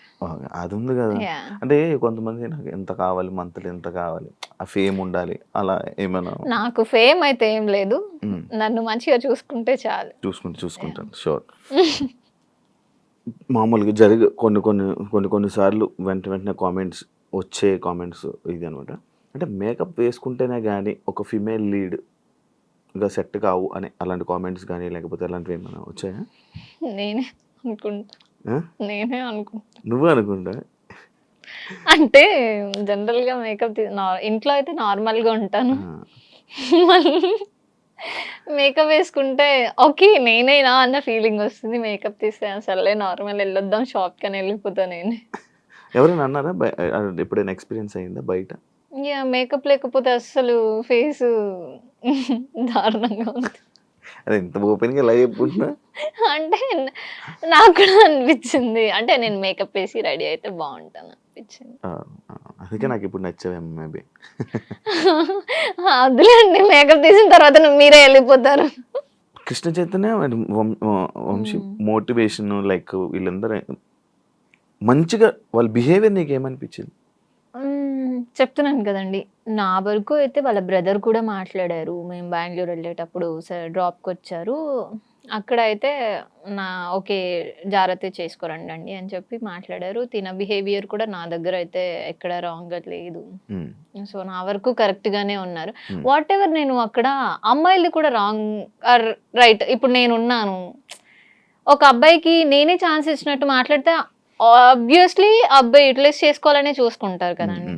[SPEAKER 2] అది ఉంది కదా. అంటే కొంతమంది నాకు ఎంత కావాలి మంత్లీ ఎంత కావాలి ఆ ఫేమ్ ఉండాలి అలా ఏమైనా?
[SPEAKER 3] నాకు ఫేమ్ అయితే ఏం లేదు. నన్ను మంచిగా చూసుకుంటే చాలు.
[SPEAKER 2] చూసుకుంటాను షూర్. మామూలుగా కొన్ని సార్లు వెంటనే కామెంట్స్ వచ్చే కామెంట్స్ ఇది అనమాట. అంటే మేకప్ వేసుకుంటేనే కానీ ఒక ఫిమేల్ లీడ్ గా సెట్ కావు అని అలాంటి కామెంట్స్ కానీ లేకపోతే అలాంటివి ఏమైనా వచ్చాయా?
[SPEAKER 3] నేనే అనుకుంటా.
[SPEAKER 2] నువ్వు అనుకుంటా?
[SPEAKER 3] అంటే జనరల్ గా మేకప్ ఇంట్లో అయితే నార్మల్ గా ఉంటాను. మేకప్ వేసుకుంటే ఓకే నేనేనా అన్న ఫీలింగ్ వస్తుంది. మేకప్ తీస్తే అసలే నార్మల్ వెళ్ళొద్దాం షాప్ కని వెళ్ళిపోతా నేనే.
[SPEAKER 2] ఎవరైనా అన్నారా? ఎప్పుడైనా ఎక్స్పీరియన్స్ అయిందా బయట?
[SPEAKER 3] మేకప్ లేకపోతే అసలు ఫేస్ దారుణంగా ఉంది.
[SPEAKER 2] అదే ఇంత ఓపెన్ గా ఎలా చెప్పుకుంటున్నా?
[SPEAKER 3] అంటే నాకు కూడా అనిపించింది. అంటే నేను మేకప్ వేసి రెడీ అయితే బాగుంటాను అనిపించింది.
[SPEAKER 2] అందుకే నాకు ఇప్పుడు నచ్చావేమో మేబీ.
[SPEAKER 3] వద్దులేండి మేకప్ తీసిన తర్వాత మీరే వెళ్ళిపోతారు.
[SPEAKER 2] కృష్ణ చైతన్య వంశీ మోటివేషన్ లైక్ వీళ్ళందరూ మంచిగా వాళ్ళ బిహేవియర్ నీకు ఏమనిపించింది?
[SPEAKER 3] చెప్తున్నాను కదండి నా వరకు అయితే వాళ్ళ బ్రదర్ కూడా మాట్లాడారు. మేము బెంగళూరు వెళ్ళేటప్పుడు డ్రాప్కి వచ్చారు. అక్కడ అయితే ఓకే జాగ్రత్త చేసుకోరండి అని చెప్పి మాట్లాడారు. తిన బిహేవియర్ కూడా నా దగ్గర అయితే ఎక్కడ రాంగ్ లేదు. సో నా వరకు కరెక్ట్ గానే ఉన్నారు. వాట్ ఎవర్ నేను అక్కడ అమ్మాయిలది కూడా రాంగ్ ఆర్ రైట్. ఇప్పుడు నేనున్నాను ఒక అబ్బాయికి నేనే ఛాన్స్ ఇచ్చినట్టు మాట్లాడితే ఆబ్వియస్లీ అబ్బాయి యూటిలైజ్ చేసుకోవాలనే చూసుకుంటారు కదండి.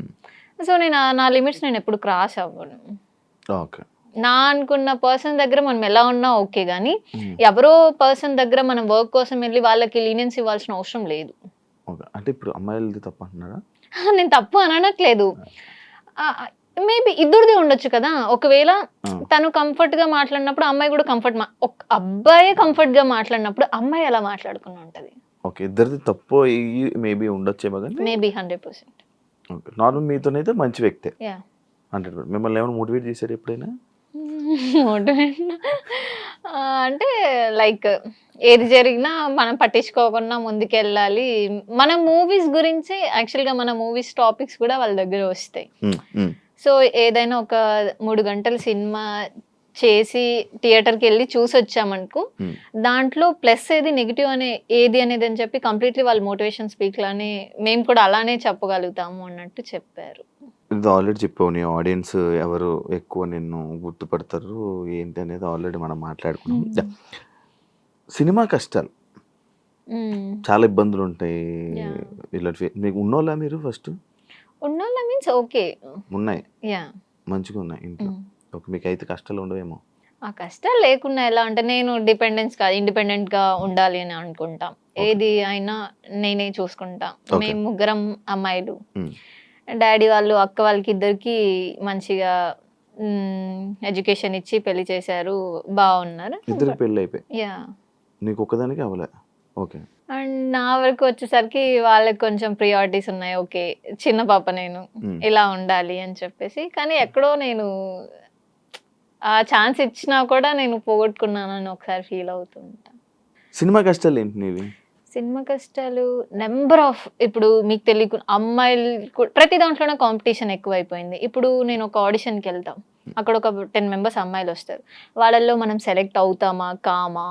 [SPEAKER 3] సో నేను నా లిమిట్స్ నేను ఎప్పుడు క్రాస్ అవ్వను. నా అనుకున్న పర్సన్ దగ్గర మనం ఎలా ఉన్నా ఓకే కానీ ఎవరో పర్సన్ దగ్గర మనం వర్క్ కోసం వెళ్ళి వాళ్ళకి లీనియన్స్ ఇవ్వాల్సిన అవసరం లేదు.
[SPEAKER 2] అంటే ఇప్పుడు అమ్మాయిలది తప్పు అంటున్నారా?
[SPEAKER 3] నేను తప్పు అనట్లేదు. మేబీ ఇద్దరిది ఉండొచ్చు కదా. ఒకవేళ తను కంఫర్ట్ గా మాట్లాడినప్పుడు అమ్మాయి కూడా అబ్బాయి కంఫర్ట్ గా మాట్లాడినప్పుడు అమ్మాయి ఎలా మాట్లాడుకుని ఉంటది.
[SPEAKER 2] ఓకే ఇద్దరిది తప్పు మేబీ ఉండొచ్చేమో కానీ
[SPEAKER 3] మేబీ 100%.
[SPEAKER 2] ఓకే నార్మల్ మీతోనైతే మంచి వ్యక్తే 100%. మిమ్మల్ని ఏమైనా మోటివేట్ చేశారు ఎప్పుడైనా?
[SPEAKER 3] మోటివేట్ అంటే లైక్ ఏది జరిగినా మనం పట్టించుకోకుండా ముందుకెళ్ళాలి. మన మూవీస్ గురించి యాక్చువల్గా మన మూవీస్ టాపిక్స్ కూడా వాళ్ళ దగ్గర వస్తాయి. సో ఏదైనా ఒక 3 గంటల సినిమా చేసి థియేటర్కి వెళ్ళి చూసి వచ్చామనుకో దాంట్లో ప్లస్ ఏది నెగిటివ్ ఏది అనేది అని చెప్పి కంప్లీట్లీ వాళ్ళ మోటివేషన్ స్పీక్ లానే మేము కూడా అలానే చెప్పగలుగుతాము అన్నట్టు చెప్పారు.
[SPEAKER 2] ఇది ఆల్రెడీ చెప్పావు నీ ఆడియన్స్ ఎవరు ఎక్కువ నిన్ను గుర్తుపడతారు ఏంటి అనేది ఆల్రెడీ మనం మాట్లాడుకున్నాం. సినిమా కష్టాలు చాలా ఇబ్బందులు ఉంటాయి. ఇలాంటి మీకు ఉన్నోళ్ళా మీరు ఫస్ట్?
[SPEAKER 3] ఉన్నోళ్ళ మీన్స్ ఓకే.
[SPEAKER 2] ఉన్నాయి,
[SPEAKER 3] యా.
[SPEAKER 2] మంచిగా ఉన్నాయి ఇంట్లో. ఓకే, మీకు అయితే కష్టాలు ఉండవేమో.
[SPEAKER 3] ఆ కష్టాలు లేకుండా ఎలా అంటే నేను డిపెండెన్స్ కాదు, ఇండిపెండెంట్ గా ఉండాలి అని అనుకుంటాం. ఏది అయినా నేనే చూసుకుంటా. మేము ముగ్గురం అమ్మాయిలు, డాడీ వాళ్ళు అక్క వాళ్ళకి ఇద్దరికి మంచిగా ఎడ్యుకేషన్ ఇచ్చి పెళ్లి చేశారు, బాగున్నారు.
[SPEAKER 2] ఇద్దరికి పెళ్ళి అయిపోయి
[SPEAKER 3] యా.
[SPEAKER 2] నీకు ఒక్కదానికి అవ్వలే. ఓకే.
[SPEAKER 3] అండ్ నా వరకు వచ్చేసరికి వాళ్ళకి కొంచెం ప్రియారిటీస్ ఉన్నాయి. ఓకే, చిన్న పాప నేను, ఇలా ఉండాలి అని చెప్పేసి. కానీ ఎక్కడో నేను ఆ ఛాన్స్ ఇచ్చినా కూడా నేను పోగొట్టుకున్నానని ఒకసారి ఫీల్ అవుతుంటా.
[SPEAKER 2] సినిమా కష్టాలు ఏంటి నీవి?
[SPEAKER 3] సినిమా కష్టాలు నెంబర్ ఆఫ్. ఇప్పుడు మీకు తెలియకు అమ్మాయిలు ప్రతి దాంట్లోనే కాంపిటీషన్ ఎక్కువైపోయింది. ఇప్పుడు నేను ఒక ఆడిషన్కి వెళ్తాం, అక్కడ ఒక 10 మెంబర్స్ అమ్మాయిలు వస్తారు. వాళ్ళల్లో మనం సెలెక్ట్ అవుతామా కామా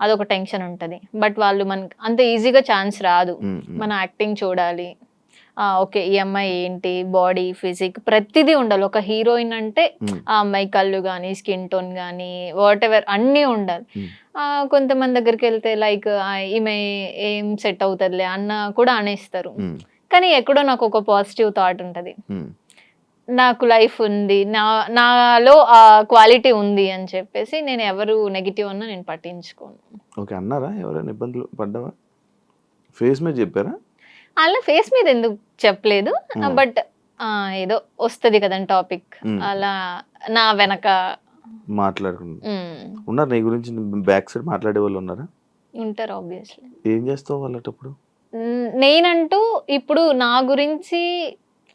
[SPEAKER 3] అదొక టెన్షన్ ఉంటుంది. బట్ వాళ్ళు మనకి అంత ఈజీగా ఛాన్స్ రాదు. మన యాక్టింగ్ చూడాలి, ఓకే ఈ అమ్మాయి ఏంటి, బాడీ ఫిజిక్ ప్రతిదీ ఉండాలి. ఒక హీరోయిన్ అంటే ఆ అమ్మాయి కళ్ళు కానీ, స్కిన్ టోన్ కానీ, వాట్ ఎవర్ అన్నీ ఉండాలి. కొంతమంది దగ్గరికి వెళ్తే లైక్ ఈమె ఏం సెట్ అవుతుందిలే అన్న కూడా అనేస్తారు. కానీ ఎక్కడో నాకు ఒక పాజిటివ్ థాట్ ఉంటుంది, నాకు లైఫ్ ఉంది, నాలో ఆ క్వాలిటీ ఉంది అని చెప్పేసి నేను ఎవరు నెగిటివ్ అన్నా నేను పట్టించుకోను.
[SPEAKER 2] ఓకే, అన్నారా ఎవరైనా ఇబ్బందులు పడ్డావా? ఫేస్ మీద చెప్పారా?
[SPEAKER 3] అలా ఫేస్ మీద ఎందుకు చెప్పలేదు, బట్ ఏదో వస్తుంది కదండి టాపిక్, అలా నా వెనక
[SPEAKER 2] మాట్లాడుకుంటా ఉన్నారు. నీ గురించి బ్యాక్ సైడ్ మాట్లాడే వాళ్ళు ఉన్నారా?
[SPEAKER 3] ఉంటారు ఆబ్వియస్లీ.
[SPEAKER 2] ఏం చేస్తావు వాళ్ళటప్పుడు?
[SPEAKER 3] నేనంటూ ఇప్పుడు నా గురించి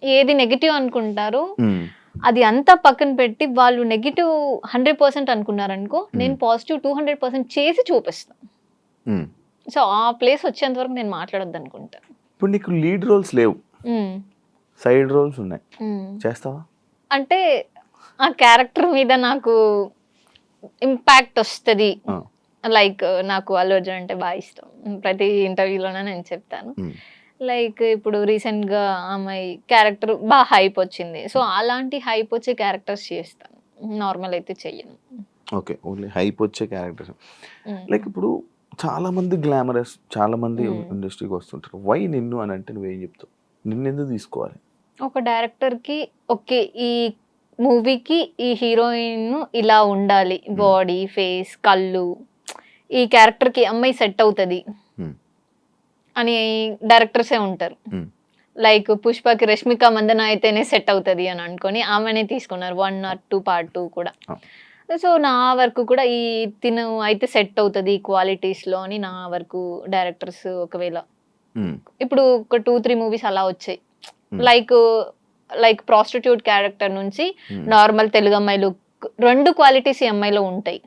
[SPEAKER 3] ఏది నెగిటివ్ అనుకుంటారో అది అంతా పక్కన పెట్టి వాళ్ళు నెగిటివ్ 100% అనుకున్నారనుకో, నేను పాజిటివ్ 200% చేసి చూపిస్తాను. సో ఆ ప్లేస్ వచ్చేంత వరకు నేను మాట్లాడొద్దు అనుకుంటా.
[SPEAKER 2] ఇప్పుడు నీకు లీడ్ రోల్స్ లేవు, సైడ్ రోల్స్ ఉన్నాయి, చేస్తావా?
[SPEAKER 3] అంటే ఆ క్యారెక్టర్ మీద నాకు ఇంపాక్ట్ వస్తుంది. లైక్ నాకు అల్లు అర్జున్ అంటే బాగా ఇష్టం, ప్రతి ఇంటర్వ్యూలోనే నేను చెప్తాను. లైక్ ఇప్పుడు రీసెంట్ గా అమ్మాయి క్యారెక్టర్ బాగా హైప్ వచ్చింది, సో అలాంటి హైప్ వచ్చే క్యారెక్టర్స్ చేస్తాను, నార్మల్ అయితే చెయ్యను.
[SPEAKER 2] ఓకే, ఓన్లీ హైప్ వచ్చే క్యారెక్టర్స్. లైక్ ఇప్పుడు చాలా మంది గ్లామరస్, చాలా మంది ఇండస్ట్రీకి వస్తుంటారు. వై నిన్ను అని అంటే నువ్వేం చెప్తావు? నిన్ను ఎందుకు తీసుకోవాలి?
[SPEAKER 3] ఒక డైరెక్టర్ కి ఓకే ఈ మూవీకి ఈ హీరోయిన్ ఇలా ఉండాలి, బాడీ ఫేస్ కళ్ళు, ఈ క్యారెక్టర్ కి అమ్మాయి సెట్ అవుతుంది అని డైరెక్టర్సే ఉంటారు. లైక్ పుష్పకి రష్మిక మందన అయితేనే సెట్ అవుతుంది అని అనుకొని ఆమెనే తీసుకున్నారు 1 or 2 part 2 కూడా. సో నా వరకు కూడా ఈ తిను అయితే సెట్ అవుతుంది క్వాలిటీస్ లో అని నా వరకు డైరెక్టర్స్ ఒకవేళ ఇప్పుడు ఒక 2-3 మూవీస్ అలా వచ్చాయి. లైక్ ప్రాస్టిట్యూట్ క్యారెక్టర్ నుంచి నార్మల్ తెలుగు అమ్మాయి లుక్, 2 క్వాలిటీస్ ఈ అమ్మాయిలో ఉంటాయి,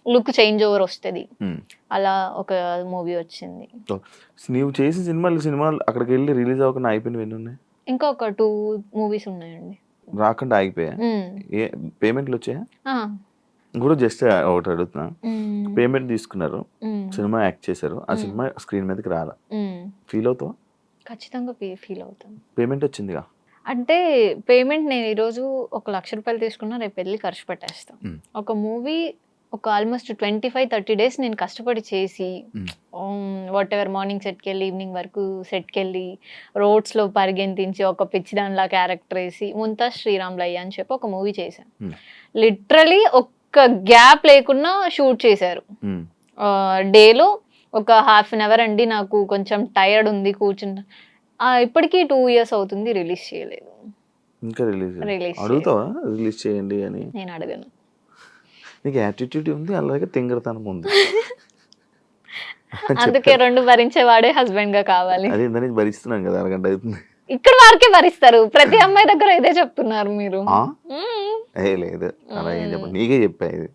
[SPEAKER 3] లుక్ చేంజ్ ఓవర్ వస్తుంది. అలా ఒక మూవీ వచ్చింది.
[SPEAKER 2] నీవు చేసిన సినిమాలు అక్కడికి వెళ్ళి రిలీజ్ అవ్వకుండా అయిపోయినవి ఎన్ని ఉన్నాయి?
[SPEAKER 3] ఇంకా ఒక 2 మూవీస్ ఉన్నాయండి,
[SPEAKER 2] రాకుండా ఆగిపోయా. పేమెంట్లు వచ్చాయా? కూడా జస్ట్ ఒకటి అడుగుతున్నా, పేమెంట్ తీసుకున్నారు, సినిమా యాక్ట్ చేశారు, ఆ సినిమా స్క్రీన్ మీదకి రాలా, ఫీల్ అవుతావా?
[SPEAKER 3] ఖచ్చితంగా ఫీల్ అవుతాను.
[SPEAKER 2] పేమెంట్ వచ్చిందిగా
[SPEAKER 3] అంటే పేమెంట్ నేను ఈరోజు 1 లక్ష రూపాయలు తీసుకున్నా, రేపు వెళ్ళి ఖర్చు పెట్టేస్తాను. ఒక మూవీ ఒక ఆల్మోస్ట్ 25-30 days నేను కష్టపడి చేసి వాట్ ఎవర్ మార్నింగ్ సెట్కి వెళ్ళి ఈవినింగ్ వరకు సెట్కి వెళ్ళి రోడ్స్లో పరిగెంతించి ఒక పిచ్చి దానిలా క్యారెక్టర్ వేసి ముంతాజ్ శ్రీరామ్లయ్య అని చెప్పి ఒక మూవీ చేశాను. లిటరలీ ఒక్క గ్యాప్ లేకుండా షూట్ చేశారు. డేలో ఒక 1/2 an hour అండి, నాకు కొంచెం టైర్డ్ ఉంది కూర్చుంటా. ఇప్పటికీ 2 years అవుతుంది, రిలీజ్ చేయలేదు.
[SPEAKER 2] ఇంకా రిలీజ్ అడుగుతావా? రిలీజ్ చేయండి అని
[SPEAKER 3] నేను అడగను.
[SPEAKER 2] నీకు యాటిట్యూడ్ ఉంది, అలాగే తింగరతనం ఉంది.
[SPEAKER 3] అందుకే 2 భరించేవాడే హస్బెండ్ గా కావాలి.
[SPEAKER 2] అదే దానికి భరిస్తున్నాం కదా, అరగంట అవుతుంది.
[SPEAKER 3] ఇక్కడ వారికే భరిస్తారు, ప్రతి అమ్మాయి దగ్గర ఇదే చెప్తున్నారు మీరు.
[SPEAKER 2] లేదు అలా ఏం చెప్పండి, నీకే చెప్పా ఇది.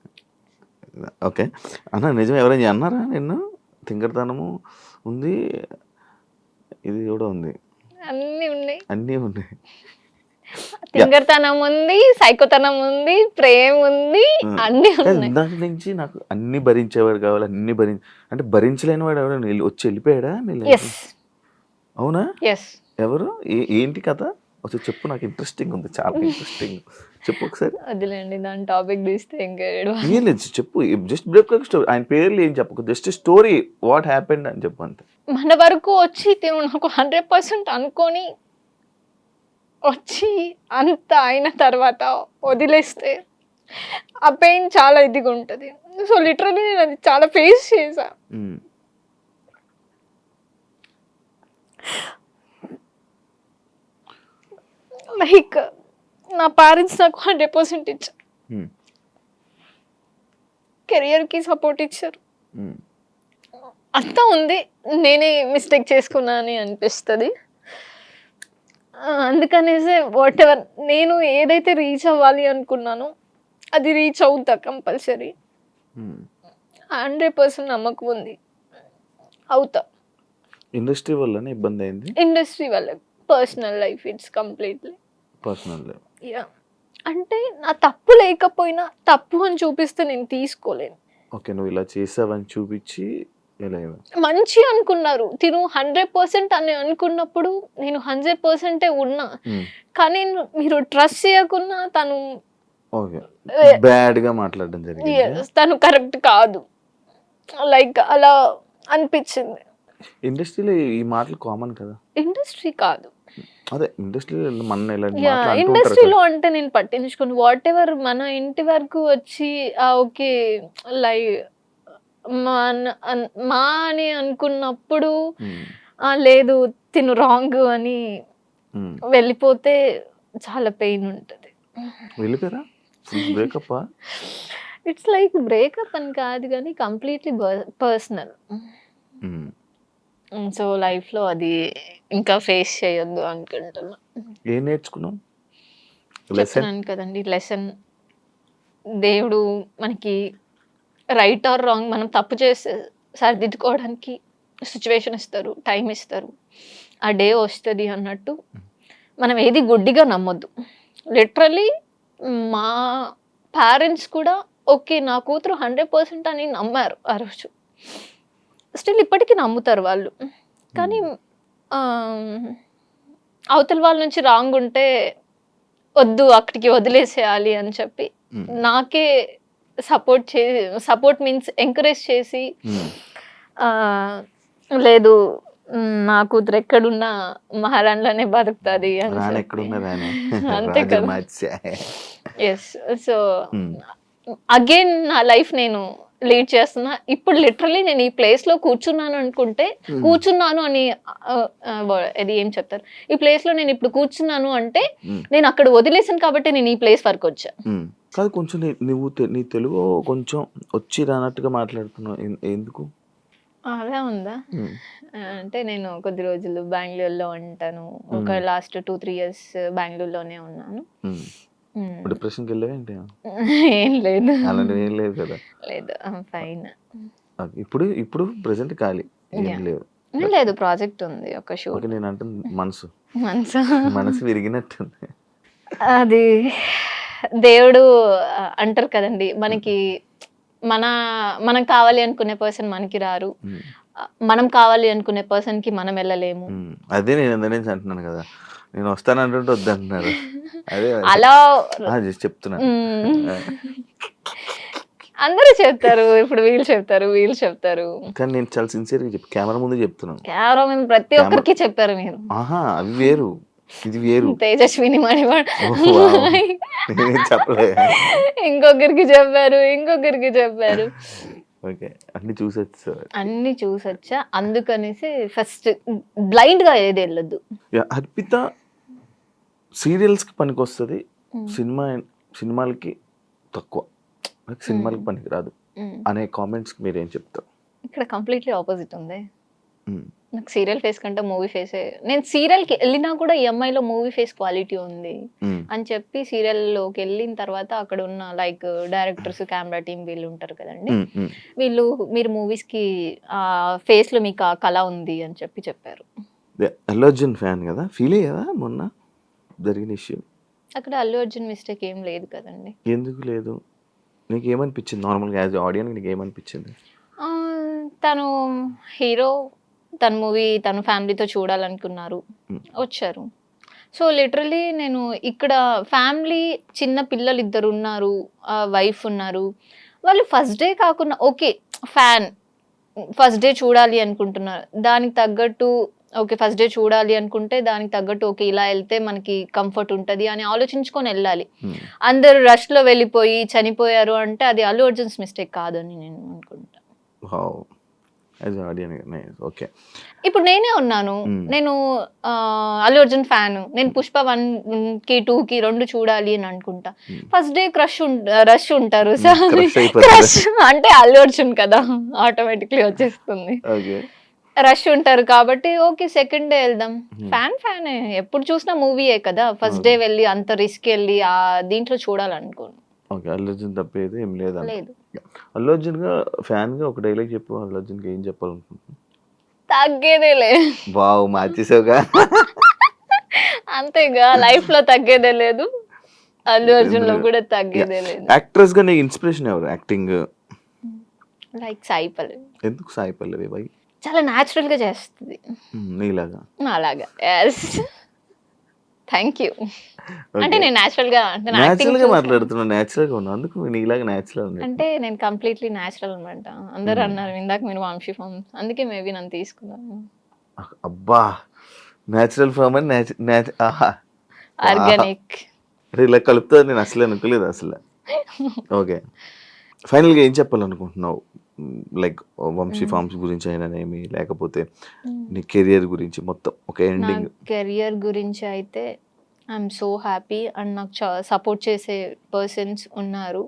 [SPEAKER 2] ఓకే అన్న, నిజం ఎవరైనా అన్నారా నిన్ను తింగరతనము ఉంది, ఇది కూడా ఉంది, అన్నీ ఉన్నాయి,
[SPEAKER 3] తింగరతనం ఉంది, సైకోతనం ఉంది, ప్రేమ ఉంది, అన్ని ఉన్నాయి.
[SPEAKER 2] దాని నుంచి నాకు అన్ని భరించేవాడు కావాలి, అన్ని అంటే భరించలేని వాడు ఎవరైనా వచ్చి వెళ్ళిపోయాడా? అవునా? ఎవరు? ఏంటి కథ ఒకసారి చెప్పు, నాకు ఇంట్రెస్టింగ్ ఉంది, చాలా ఇంట్రెస్టింగ్. చెప్పు ఒకసారి.
[SPEAKER 3] వదిలేండి, దాని టాపిక్ తీస్తే ఇంకా
[SPEAKER 2] ఏం లేదు, చెప్పు. జస్ట్ బ్రేక్ స్టోరీ, ఆయన పేర్లు ఏం చెప్పకు, జస్ట్ స్టోరీ వాట్ హ్యాపెండ్ అని చెప్పు అంతే.
[SPEAKER 3] మన వరకు వచ్చి నాకు 100% అనుకొని వచ్చి అంత అయిన తర్వాత వదిలేస్తే ఆ పెయిన్ చాలా ఇదిగా ఉంటుంది. సో లిటరలీ నేను అది చాలా ఫేస్ చేశా. లైక్ నా పేరెంట్స్ నాకు 100% ఇచ్చారు, కెరియర్కి సపోర్ట్ ఇచ్చారు, అంతా ఉంది. నేనే మిస్టేక్ చేసుకున్నా అని అనిపిస్తుంది. అందుకనేసి వాట్ ఎవర్ నేను ఏదైతే రీచ్ అవ్వాలి అనుకున్నానో అది రీచ్ అవుతా కంపల్సరీ. 100% నమ్మకం ఉంది, అవుతా.
[SPEAKER 2] ఇండస్ట్రీ వల్లనే ఇబ్బంది అయింది?
[SPEAKER 3] ఇండస్ట్రీ వల్ల, personal life it's completely
[SPEAKER 2] personal life.
[SPEAKER 3] Yeah, అంటే నా తప్పు లేకపోయినా తప్పు అని చూపిస్తే నేను తీసుకోలేను.
[SPEAKER 2] ఓకే, నువ్వు ఇలా చేసావని చూపించి
[SPEAKER 3] మంచి అనుకున్నారు తిను 100% అని అనుకున్నప్పుడు నేను 100% ఉన్నా. కానీ మీరు ట్రస్ట్ చేయకున్నా తను
[SPEAKER 2] బ్యాడ్ గా మాట్లాడడం జరిగింది.
[SPEAKER 3] తను కరెక్ట్ కాదు, లైక్ అలా అనిపించింది.
[SPEAKER 2] ఇండస్ట్రీలో ఈ మాటలు కామన్ కదా?
[SPEAKER 3] ఇండస్ట్రీ కాదు,
[SPEAKER 2] అదే ఇండస్ట్రీలో మన
[SPEAKER 3] ఇండస్ట్రీలో అంటే నేను పట్టించుకుని వాట్ ఎవర్ మన ఇంటి వరకు వచ్చి ఓకే లైక్ మా అని అనుకున్నప్పుడు లేదు తిను రాంగ్ అని వెళ్ళిపోతే చాలా పెయిన్ ఉంటుంది.
[SPEAKER 2] వెళ్ళిపోయారా? బ్రేకప్?
[SPEAKER 3] ఇట్స్ లైక్ బ్రేకప్ అని కాదు కానీ కంప్లీట్లీ పర్సనల్. సో లైఫ్లో అది ఇంకా ఫేస్ చేయొద్దు అనుకుంటున్నా.
[SPEAKER 2] ఏం నేర్చుకున్నావు?
[SPEAKER 3] చెప్తున్నాను కదండి లెసన్. దేవుడు మనకి రైట్ ఆర్ రాంగ్ మనం తప్పు చేస్తే సరిదిద్దుకోవడానికి సిచ్యువేషన్ ఇస్తారు, టైం ఇస్తారు, ఆ డే వస్తుంది అన్నట్టు మనం ఏది గుడ్డిగా నమ్మొద్దు. లిటరలీ మా పేరెంట్స్ కూడా ఓకే నా కూతురు 100% అని నమ్మారు ఆ రోజు. స్టిల్ ఇప్పటికీ నమ్ముతారు వాళ్ళు. కానీ అవతల వాళ్ళ నుంచి రాంగ్ ఉంటే వద్దు అక్కడికి వదిలేసేయాలి అని చెప్పి నాకే సపోర్ట్ మీన్స్ ఎంకరేజ్ చేసి లేదు నా కూతురు ఎక్కడున్నా మహారాణిలోనే బతుకుతుంది అంతే కదా. ఎస్, సో అగైన్ నా లైఫ్ నేను లీడ్ చేస్తున్నా. ఇప్పుడు లిటరలీ నేను ఈ ప్లేస్ లో కూర్చున్నాను అని అది ఏం చెప్తారు, ఈ ప్లేస్ లో నేను ఇప్పుడు కూర్చున్నాను అంటే నేను అక్కడ వదిలేసాను కాబట్టి నేను ఈ ప్లేస్ వరకు వచ్చా.
[SPEAKER 2] కాదు, కొంచెం నువ్వు నీ తెలుగు కొంచెం వచ్చి రానట్టుగా మాట్లాడుతున్నావు, ఎందుకు?
[SPEAKER 3] అలా ఉందా? అంటే నేను కొద్ది రోజులు బెంగళూరులో ఉంటాను, ఒక లాస్ట్ 2-3 years బెంగళూరులోనే ఉన్నాను.
[SPEAKER 2] డిప్రెషన్కి వెళ్ళావేంటి?
[SPEAKER 3] ఏం లేదు,
[SPEAKER 2] అలాంటివి ఏం లేదు కదా?
[SPEAKER 3] లేదు, ఫైన్.
[SPEAKER 2] ఇప్పుడు ప్రెసెంట్ ఖాళీ ఏం లేవు?
[SPEAKER 3] లేదు, ప్రాజెక్ట్ ఉంది ఒక షో.
[SPEAKER 2] నేను అంటే మనసు విరిగినట్టుంది.
[SPEAKER 3] అది దేవుడు అంటారు కదండి, మనకి మనం కావాలి అనుకునే పర్సన్ మనకి రారు, మనం కావాలి అనుకునే పర్సన్ కి మనం వెళ్ళలేము.
[SPEAKER 2] అదే నేను అంటున్నాను కదా, నేను వస్తానంటుంటే వద్దంటున్నారు. అదే
[SPEAKER 3] అలా
[SPEAKER 2] చెప్తున్నా.
[SPEAKER 3] అందరూ చెప్తారు, ఇప్పుడు వీళ్ళు చెప్తారు
[SPEAKER 2] కానీ నేను చాలా సిన్సియర్ గా కెమెరా ముందు చెప్తున్నాను.
[SPEAKER 3] కెమెరా ముందు ప్రతి ఒక్కరికి చెప్పారు మీరు.
[SPEAKER 2] అవి వేరు, ఇది వేరు.
[SPEAKER 3] తేజస్విని మణివాడ్
[SPEAKER 2] చెప్పలే,
[SPEAKER 3] ఇంకొకరికి చెప్పారు.
[SPEAKER 2] ఓకే, అన్ని
[SPEAKER 3] చూసొచ్చా అందుకనేసి ఫస్ట్ బ్లైండ్ గా ఏది వెళ్ళొద్దు.
[SPEAKER 2] అర్పిత సీరియల్స్ కి పనికి వస్తుంది, సినిమాలకి తక్కువ, సినిమాలకి పనికి రాదు అనే కామెంట్స్ మీరేం చెప్తారు?
[SPEAKER 3] ఇక్కడ కంప్లీట్లీ ఆపోజిట్ ఉంది. నాకు సీరియల్ ఫేస్ కంటే మూవీ ఫేసే, నేను సీరియల్కి వెళ్ళినా కూడా ఈ అమ్మాయిలో మూవీ ఫేస్ క్వాలిటీ ఉంది అని చెప్పి సీరియల్లోకి వెళ్ళిన తర్వాత అక్కడ ఉన్న లైక్ డైరెక్టర్స్, కెమెరా టీమ్ వీళ్ళు ఉంటారు కదండి, వీళ్ళు మీరు మూవీస్కి ఫేస్లో మీకు ఆ కళ ఉంది అని చెప్పారు.
[SPEAKER 2] అల్లు అర్జున్ ఫ్యాన్ కదా, ఫీల్ అయ్యావా మొన్న జరిగిన ఇష్యూ?
[SPEAKER 3] అక్కడ అల్లు అర్జున్ మిస్టేక్ ఏం లేదు కదండి.
[SPEAKER 2] ఎందుకు లేదు? నీకు ఏమనిపించింది నార్మల్గా యాజ్ ఆడియన్స్? నీకు ఏమనిపించింది?
[SPEAKER 3] తను హీరో, తన మూవీ తన ఫ్యామిలీతో చూడాలనుకున్నారు, వచ్చారు. సో లిటరలీ నేను ఇక్కడ ఫ్యామిలీ, చిన్న పిల్లలు 2 ఉన్నారు, వైఫ్ ఉన్నారు, వాళ్ళు ఫస్ట్ డే కాకుండా ఓకే ఫ్యాన్ ఫస్ట్ డే చూడాలి అనుకుంటున్నారు, దానికి తగ్గట్టు ఓకే ఫస్ట్ డే చూడాలి అనుకుంటే దానికి తగ్గట్టు ఓకే ఇలా వెళ్తే మనకి కంఫర్ట్ ఉంటుంది అని ఆలోచించుకొని వెళ్ళాలి. అందరు రష్ లో వెళ్ళిపోయి చనిపోయారు అంటే అది అల్లు అర్జున్స్ మిస్టేక్ కాదని నేను అనుకుంటా.
[SPEAKER 2] ఓకే
[SPEAKER 3] ఇప్పుడు నేనే ఉన్నాను, నేను అల్లు అర్జున్ ఫ్యాన్, నేను పుష్ప 1కి 2కి 2 చూడాలి అని అనుకుంటా. ఫస్ట్ డే రష్ ఉంటారు, క్రష్ అంటే అల్లు అర్జున్ కదా ఆటోమేటిక్లీ వచ్చేస్తుంది. రష్ ఉంటారు కాబట్టి ఓకే సెకండ్ డే వెళ్దాం. ఫ్యాన్ ఎప్పుడు చూసినా మూవీయే కదా, ఫస్ట్ డే వెళ్ళి అంత రిస్క్ వెళ్ళి ఆ దీంట్లో చూడాలనుకోను.
[SPEAKER 2] ఓకే అల్లు అర్జున్ తప్పేది ఏం లేదు.
[SPEAKER 3] అల్లు
[SPEAKER 2] అర్జున్ గా ఫ్యాన్ గా ఒక డైలాగ్ చెప్పు, అల్లు అర్జున్ కి ఏం చెప్పాలనుకుంటున్నాను?
[SPEAKER 3] తగ్గేదేలే.
[SPEAKER 2] వావ్ మార్చేసావుగా.
[SPEAKER 3] అంతేగా, లైఫ్ లో తగ్గేదే లేదు, అల్లు అర్జున్ లో కూడా తగ్గేదే లేదు.
[SPEAKER 2] యాక్ట్రెస్ గా నీకు ఇన్స్పిరేషన్ ఎవరు యాక్టింగ్?
[SPEAKER 3] లైక్ సాయి పల్లవి.
[SPEAKER 2] ఎందుకు సాయి పల్లవి? బై
[SPEAKER 3] చాలా న్యాచురల్ గా చేస్తుంది
[SPEAKER 2] నీలాగా.
[SPEAKER 3] అలాగా ఎస్ థ్యాంక్ యూ. అంటే నేను న్యాచురల్ గా
[SPEAKER 2] మాట్లాడుతున్నా, న్యాచురల్ గా ఉన్నా, అందుకు నీలాగా న్యాచురల్
[SPEAKER 3] అంటే నేను కంప్లీట్లీ న్యాచురల్ అనమాట. అందరు అన్నారు ఇందాక మీరు వంశీ ఫామ్, అందుకే మేబీ నన్ను తీసుకున్నాను.
[SPEAKER 2] అబ్బా న్యాచురల్ ఫామ్ అని
[SPEAKER 3] ఆర్గానిక్
[SPEAKER 2] ఇలా కలుపుతా నేను అసలు అనుకోలేదు అసలు. ఓకే ఫైనల్ గా ఏం చెప్పాలనుకుంటున్నావు? లైక్ వంశీ ఫార్మ్స్ గురించి అయినానేమి, లేకపోతే నీ కెరియర్ గురించి మొత్తం ఒక ఎండింగ్.
[SPEAKER 3] కెరియర్ గురించి అయితే ఐఎమ్ సో హ్యాపీ అండ్ నాకు సపోర్ట్ చేసే పర్సన్స్ ఉన్నారు.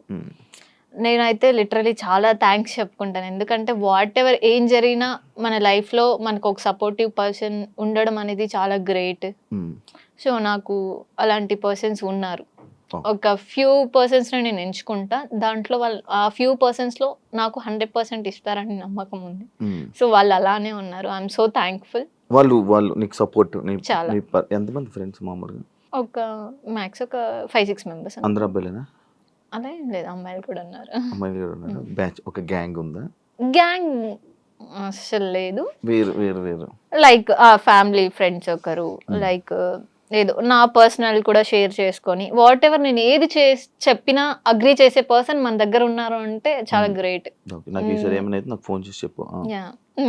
[SPEAKER 3] నేనైతే లిటరలీ చాలా థ్యాంక్స్ చెప్పుకుంటాను, ఎందుకంటే వాట్ ఎవర్ ఏం జరిగినా మన లైఫ్లో మనకు ఒక సపోర్టివ్ పర్సన్ ఉండడం అనేది చాలా గ్రేట్. సో నాకు అలాంటి పర్సన్స్ ఉన్నారు. ఒక ఫ్యూ పర్సన్స్ నేను ఎంచుకుంటా, దాంట్లో వాళ్ళు ఆ ఫ్యూ పర్సన్స్లో నాకు 100% ఇస్తారని నమ్మకం ఉంది. సో వాళ్ళు అలానే ఉన్నారు. I'm so thankful.
[SPEAKER 2] వాళ్ళు నీకు సపోర్ట్
[SPEAKER 3] చాలా.
[SPEAKER 2] ఎంతమంది ఫ్రెండ్స్ మామూలుగా?
[SPEAKER 3] ఒక మ్యాక్స్ ఒక 5-6 మెంబర్స్.
[SPEAKER 2] అందరూ అబ్బాయిలేనా?
[SPEAKER 3] అలా ఏం లేదు, అమ్మాయిలు కూడా ఉన్నారు.
[SPEAKER 2] అమ్మాయిలు కూడా ఉన్నారు. బ్యాచ్ ఒక గ్యాంగ్ ఉందా?
[SPEAKER 3] గ్యాంగ్ అసలు లేదు,
[SPEAKER 2] వేరు వేరు వేరు.
[SPEAKER 3] లైక్ ఫ్యామిలీ ఫ్రెండ్స్ ఒకరు, లైక్ ఏదో నా పర్సనల్ కూడా షేర్ చేసుకొని వాట్ ఎవర్ నేను ఏది చెప్పినా అగ్రీ చేసే పర్సన్ మన దగ్గర ఉన్నారు అంటే చాలా గ్రేట్.
[SPEAKER 2] నాకు ఈసారి ఏమైనా అయితే నాకు ఫోన్ చేసి చెప్పు.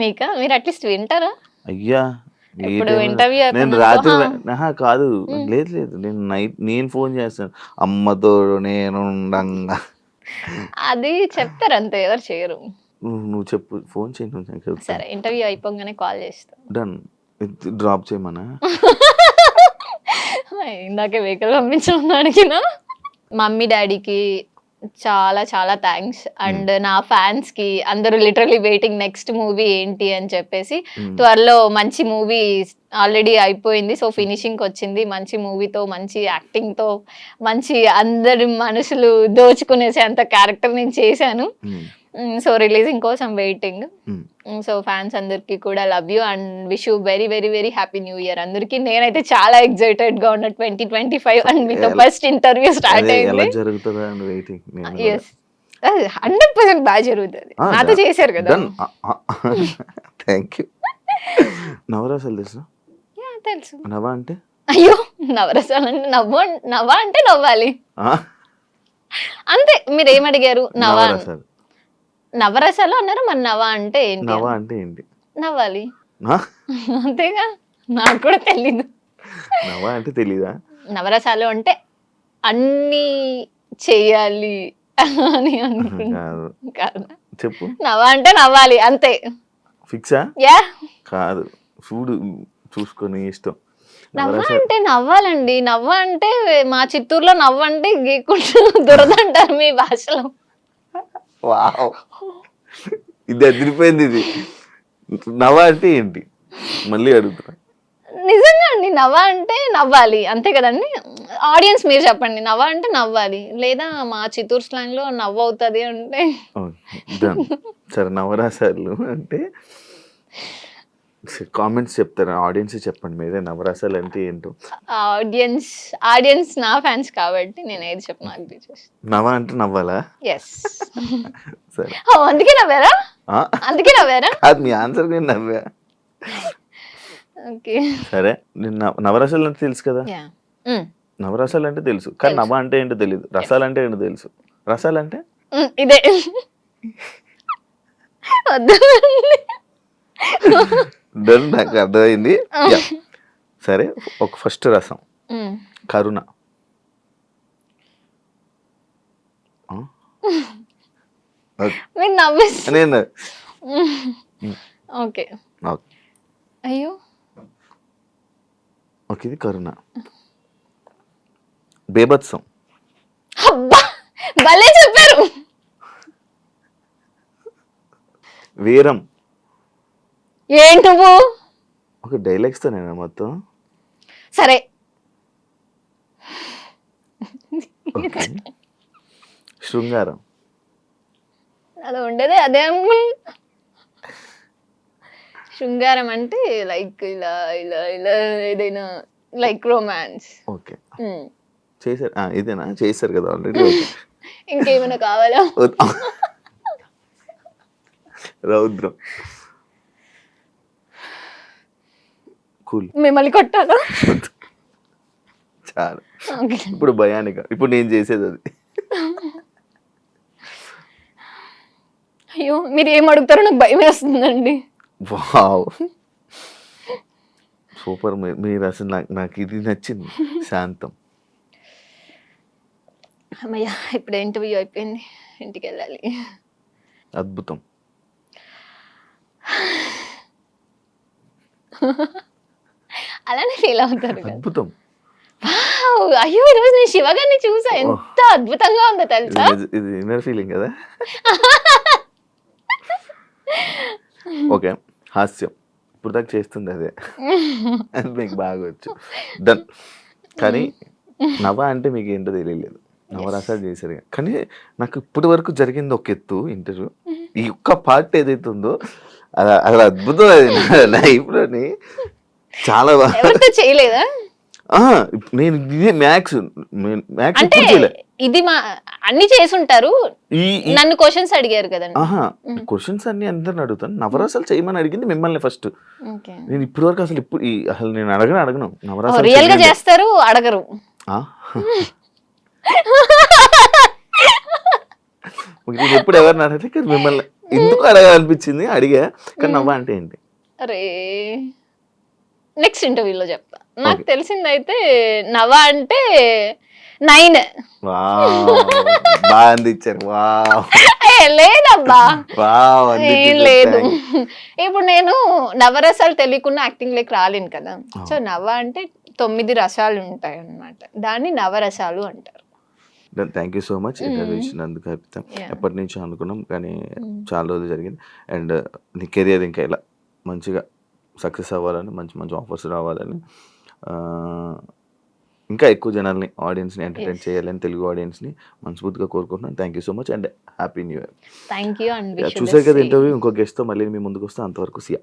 [SPEAKER 3] మీకా మీరు అట్లీస్ట్ వింటారా?
[SPEAKER 2] అయ్యా
[SPEAKER 3] ఇప్పుడు ఇంటర్వ్యూ
[SPEAKER 2] నేను రాత్రి కాదు, లేదు లేదు, నేను ఫోన్ చేస్తాను అమ్మతో నేను
[SPEAKER 3] అది చెప్తారు అంతే, ఎవరు చేయరు.
[SPEAKER 2] నువ్వు చెప్పు, ఫోన్ చేయి.
[SPEAKER 3] సరే ఇంటర్వ్యూ అయిపోగానే కాల్ చేస్తా.
[SPEAKER 2] డన్. డ్రాప్ చేయమనా?
[SPEAKER 3] ఇందాకే వెహికల్ పంపించమని అడిగిన. మమ్మీ డాడీకి చాలా చాలా థ్యాంక్స్, అండ్ నా ఫ్యాన్స్ కి అందరూ లిటరలీ వెయిటింగ్ నెక్స్ట్ మూవీ ఏంటి అని చెప్పేసి. త్వరలో మంచి మూవీ ఆల్రెడీ అయిపోయింది, సో ఫినిషింగ్ వచ్చింది. మంచి మూవీతో, మంచి యాక్టింగ్ తో, మంచి అందరి మనసులు దోచుకునేసే అంత క్యారెక్టర్ నేను చేశాను. సో రిలీజింగ్ కోసం వెయిటింగ్. సో ఫ్యాన్స్ అందరికి కూడా love you and wish you very very very happy new year అందరికి. నేనైతే చాలా ఎక్సైటెడ్ గా ఉన్నా 2025 అండ్ మీతో ఫస్ట్ ఇంటర్వ్యూ స్టార్ట్ అయింది. 100% బాగా జరుగుతుంది, నాతో చేశారు కదా.
[SPEAKER 2] Thank you. నవరసాలు తెలుసు?
[SPEAKER 3] తెలుసు.
[SPEAKER 2] నవ అంటే?
[SPEAKER 3] అయ్యో నవరసాలు అంటే నవ్వ అంటే నవ్వాలి అంతే. మీరు ఏమడిగారు? నవరసాలు అన్నారు, మరి నవ అంటే ఏంటి?
[SPEAKER 2] నవ అంటే ఏంటి?
[SPEAKER 3] నవ్వాలి అంతేగా, నాకు కూడా తెలీదు.
[SPEAKER 2] నవ అంటే తెలీదా?
[SPEAKER 3] నవరసాలు అంటే అన్ని చెయ్యాలి అని అనుకుంటున్నాను.
[SPEAKER 2] చెప్పు.
[SPEAKER 3] నవ అంటే నవ్వాలి అంతే.
[SPEAKER 2] ఫిక్సా?
[SPEAKER 3] యా.
[SPEAKER 2] కాదు, చూడు చూసుకొని ఇష్టం.
[SPEAKER 3] నవ్వ అంటే నవ్వాలండి. నవ్వ అంటే మా చిత్తూరులో నవ్వ అంటే గీకుంటూ దురదంటారు మీ భాషలో.
[SPEAKER 2] వావ్, ఇది అదిరిపోయింది. ఇది నవ్వ అంటే ఏంటి మళ్ళీ అడుగుతున్నా.
[SPEAKER 3] నిజంగా అండి, నవ్వ అంటే నవ్వాలి అంతే కదండి. ఆడియన్స్ మీరు చెప్పండి, నవ్వ అంటే నవ్వాలి, లేదా మా చిత్తూరు స్లాంగ్ లో నవ్వు అవుతుంది అంటే.
[SPEAKER 2] సరే నవరసాలు అంటే కామెంట్స్ చెప్తారా? ఆడియన్స్ చెప్పండి మీరే, నవరసాలు అంటే ఏంటో.
[SPEAKER 3] ఆడియన్స్ నా ఫ్యాన్స్ కాబట్టి నేను ఏది చెప్పిన అగ్రీ చేస్తాను.
[SPEAKER 2] నవ్వ అంటే నవ్వాలా?
[SPEAKER 3] ఎస్. సరే అందుకే నవ్వారా? అందుకే నవ్వారా?
[SPEAKER 2] అది మీ ఆన్సర్ నేను నవ్వా.
[SPEAKER 3] ఓకే
[SPEAKER 2] సరే, నేను నవరసాలు అంటే తెలుసు కదా. నవరసాలు అంటే తెలుసు, కానీ నవ్వ అంటే ఏంటో తెలియదు. రసాలు అంటే ఏంటో తెలుసు. రసాలు అంటే
[SPEAKER 3] ఇదే.
[SPEAKER 2] డన్, నాకు అర్థమైంది. Yeah. సరే, ఒక ఫస్ట్ రసం కరుణ.
[SPEAKER 3] మీరు నవ్వేసి
[SPEAKER 2] నేను
[SPEAKER 3] ఓకే. అయ్యో
[SPEAKER 2] ఓకే, ఇది కరుణ. బేభత్సం.
[SPEAKER 3] అబ్బా భలే చెప్పారు.
[SPEAKER 2] వీరం.
[SPEAKER 3] ఏంటి నువ్వు?
[SPEAKER 2] ఒక డైలాగ్స్ తో నేను మొత్తం.
[SPEAKER 3] సరే
[SPEAKER 2] ఓకే. శృంగారం.
[SPEAKER 3] అలా ఉండేదే అదే అనుకుంటా. శృంగారం అంటే లైక్ ఇలా ఇలా ఇలా ఏదైనా లైక్ రొమాన్స్.
[SPEAKER 2] ఓకే, చేశారు. ఇదేనా చేశారు కదా ఆల్రెడీ.
[SPEAKER 3] ఇంకేమైనా కావాలా?
[SPEAKER 2] రౌద్రం. కూల్.
[SPEAKER 3] మిమ్మల్ని కొట్టాలా?
[SPEAKER 2] చాలా. ఇప్పుడు భయానిక. ఇప్పుడు నేను చేసేది అది.
[SPEAKER 3] అయ్యో మీరు ఏం అడుగుతారో నాకు భయం వేస్తుందండి.
[SPEAKER 2] Wow, super. మీరు అసలు నాకు ఇది నచ్చింది. శాంతం.
[SPEAKER 3] అమ్మయ్య ఇప్పుడు ఇంటర్వ్యూ అయిపోయింది, ఇంటికి వెళ్ళాలి.
[SPEAKER 2] అద్భుతం.
[SPEAKER 3] అలానే ఫీల్ అవుతారు కదా.
[SPEAKER 2] అద్భుతం.
[SPEAKER 3] వావ్, అయ్యో ఈరోజు నేను శివ గారిని చూసా, ఎంత అద్భుతంగా ఉందో తెలుసా.
[SPEAKER 2] ఇది ఇన్నర్ ఫీలింగ్ కదా. ఓకే, హాస్యం. ఇప్పుడు దాకా చేస్తుంది అదే, అది మీకు బాగా వచ్చు. డన్. కానీ నవ అంటే మీకు ఏంటో తెలియలేదు. నవరసాలు చేశారు కానీ నాకు ఇప్పటి వరకు జరిగింది ఒక ఎత్తు ఇంటర్వ్యూ. ఈ ఒక్క పార్ట్ ఏదైతే ఉందో అలా అద్భుతం. అది నా లైఫ్లోని చాలా
[SPEAKER 3] ఎవరితో చేయలేదా?
[SPEAKER 2] నేను ఇది మ్యాథ్స్
[SPEAKER 3] అంటే ఇది మా అన్ని చేసి ఉంటారు. నన్ను క్వశ్చన్స్ అడిగారు కదండి.
[SPEAKER 2] క్వశ్చన్స్ అన్ని అందరిని అడుగుతాను. నవరసాలు చేయమని అడిగింది మిమ్మల్ని ఫస్ట్. నేను ఇప్పటి వరకు అసలు నేను అడగను నవరసాలు.
[SPEAKER 3] రియల్ గా చేస్తారు, అడగరు.
[SPEAKER 2] ఎప్పుడు ఎవరిని అడగలేదు, మిమ్మల్ని ఎందుకు అడగాలనిపించింది, అడిగా. కానీ నవ్వ అంటే ఏంటి?
[SPEAKER 3] అరే నెక్స్ట్ ఇంటర్వ్యూలో చెప్తా. నాకు తెలిసిందైతే నవ అంటే 9.
[SPEAKER 2] బాగా అందించారు.
[SPEAKER 3] లేదబ్బా,
[SPEAKER 2] ఏం
[SPEAKER 3] లేదు. ఇప్పుడు నేను నవరసాలు తెలియకుండా యాక్టింగ్ లైక్ రాలేను కదా. సో నవ అంటే 9 రసాలు ఉంటాయి అన్నమాట, దాన్ని నవరసాలు అంటారు.
[SPEAKER 2] Thank you so much interview ఇచ్చినందుకు. అర్పిత, ఎప్పటి నుంచో అనుకున్నాం కానీ చాలా రోజులు జరిగింది. అండ్ నీ కెరియర్ ఇంకా ఇలా మంచిగా సక్సెస్ అవ్వాలని, మంచి మంచి ఆఫర్స్ రావాలని, ఇంకా ఎక్కువ జనాల్ని, ఆడియన్స్ని ఎంటర్టైన్ చేయాలని, తెలుగు ఆడియన్స్ని మనస్ఫూర్తిగా కోరుకుంటున్నాను. Thank you so much and happy new year.
[SPEAKER 3] Thank you.
[SPEAKER 2] చూసారు కదా ఇంటర్వ్యూ. ఇంకో గెస్ట్తో మళ్ళీ మీ ముందుకు వస్తే, అంతవరకు సియా.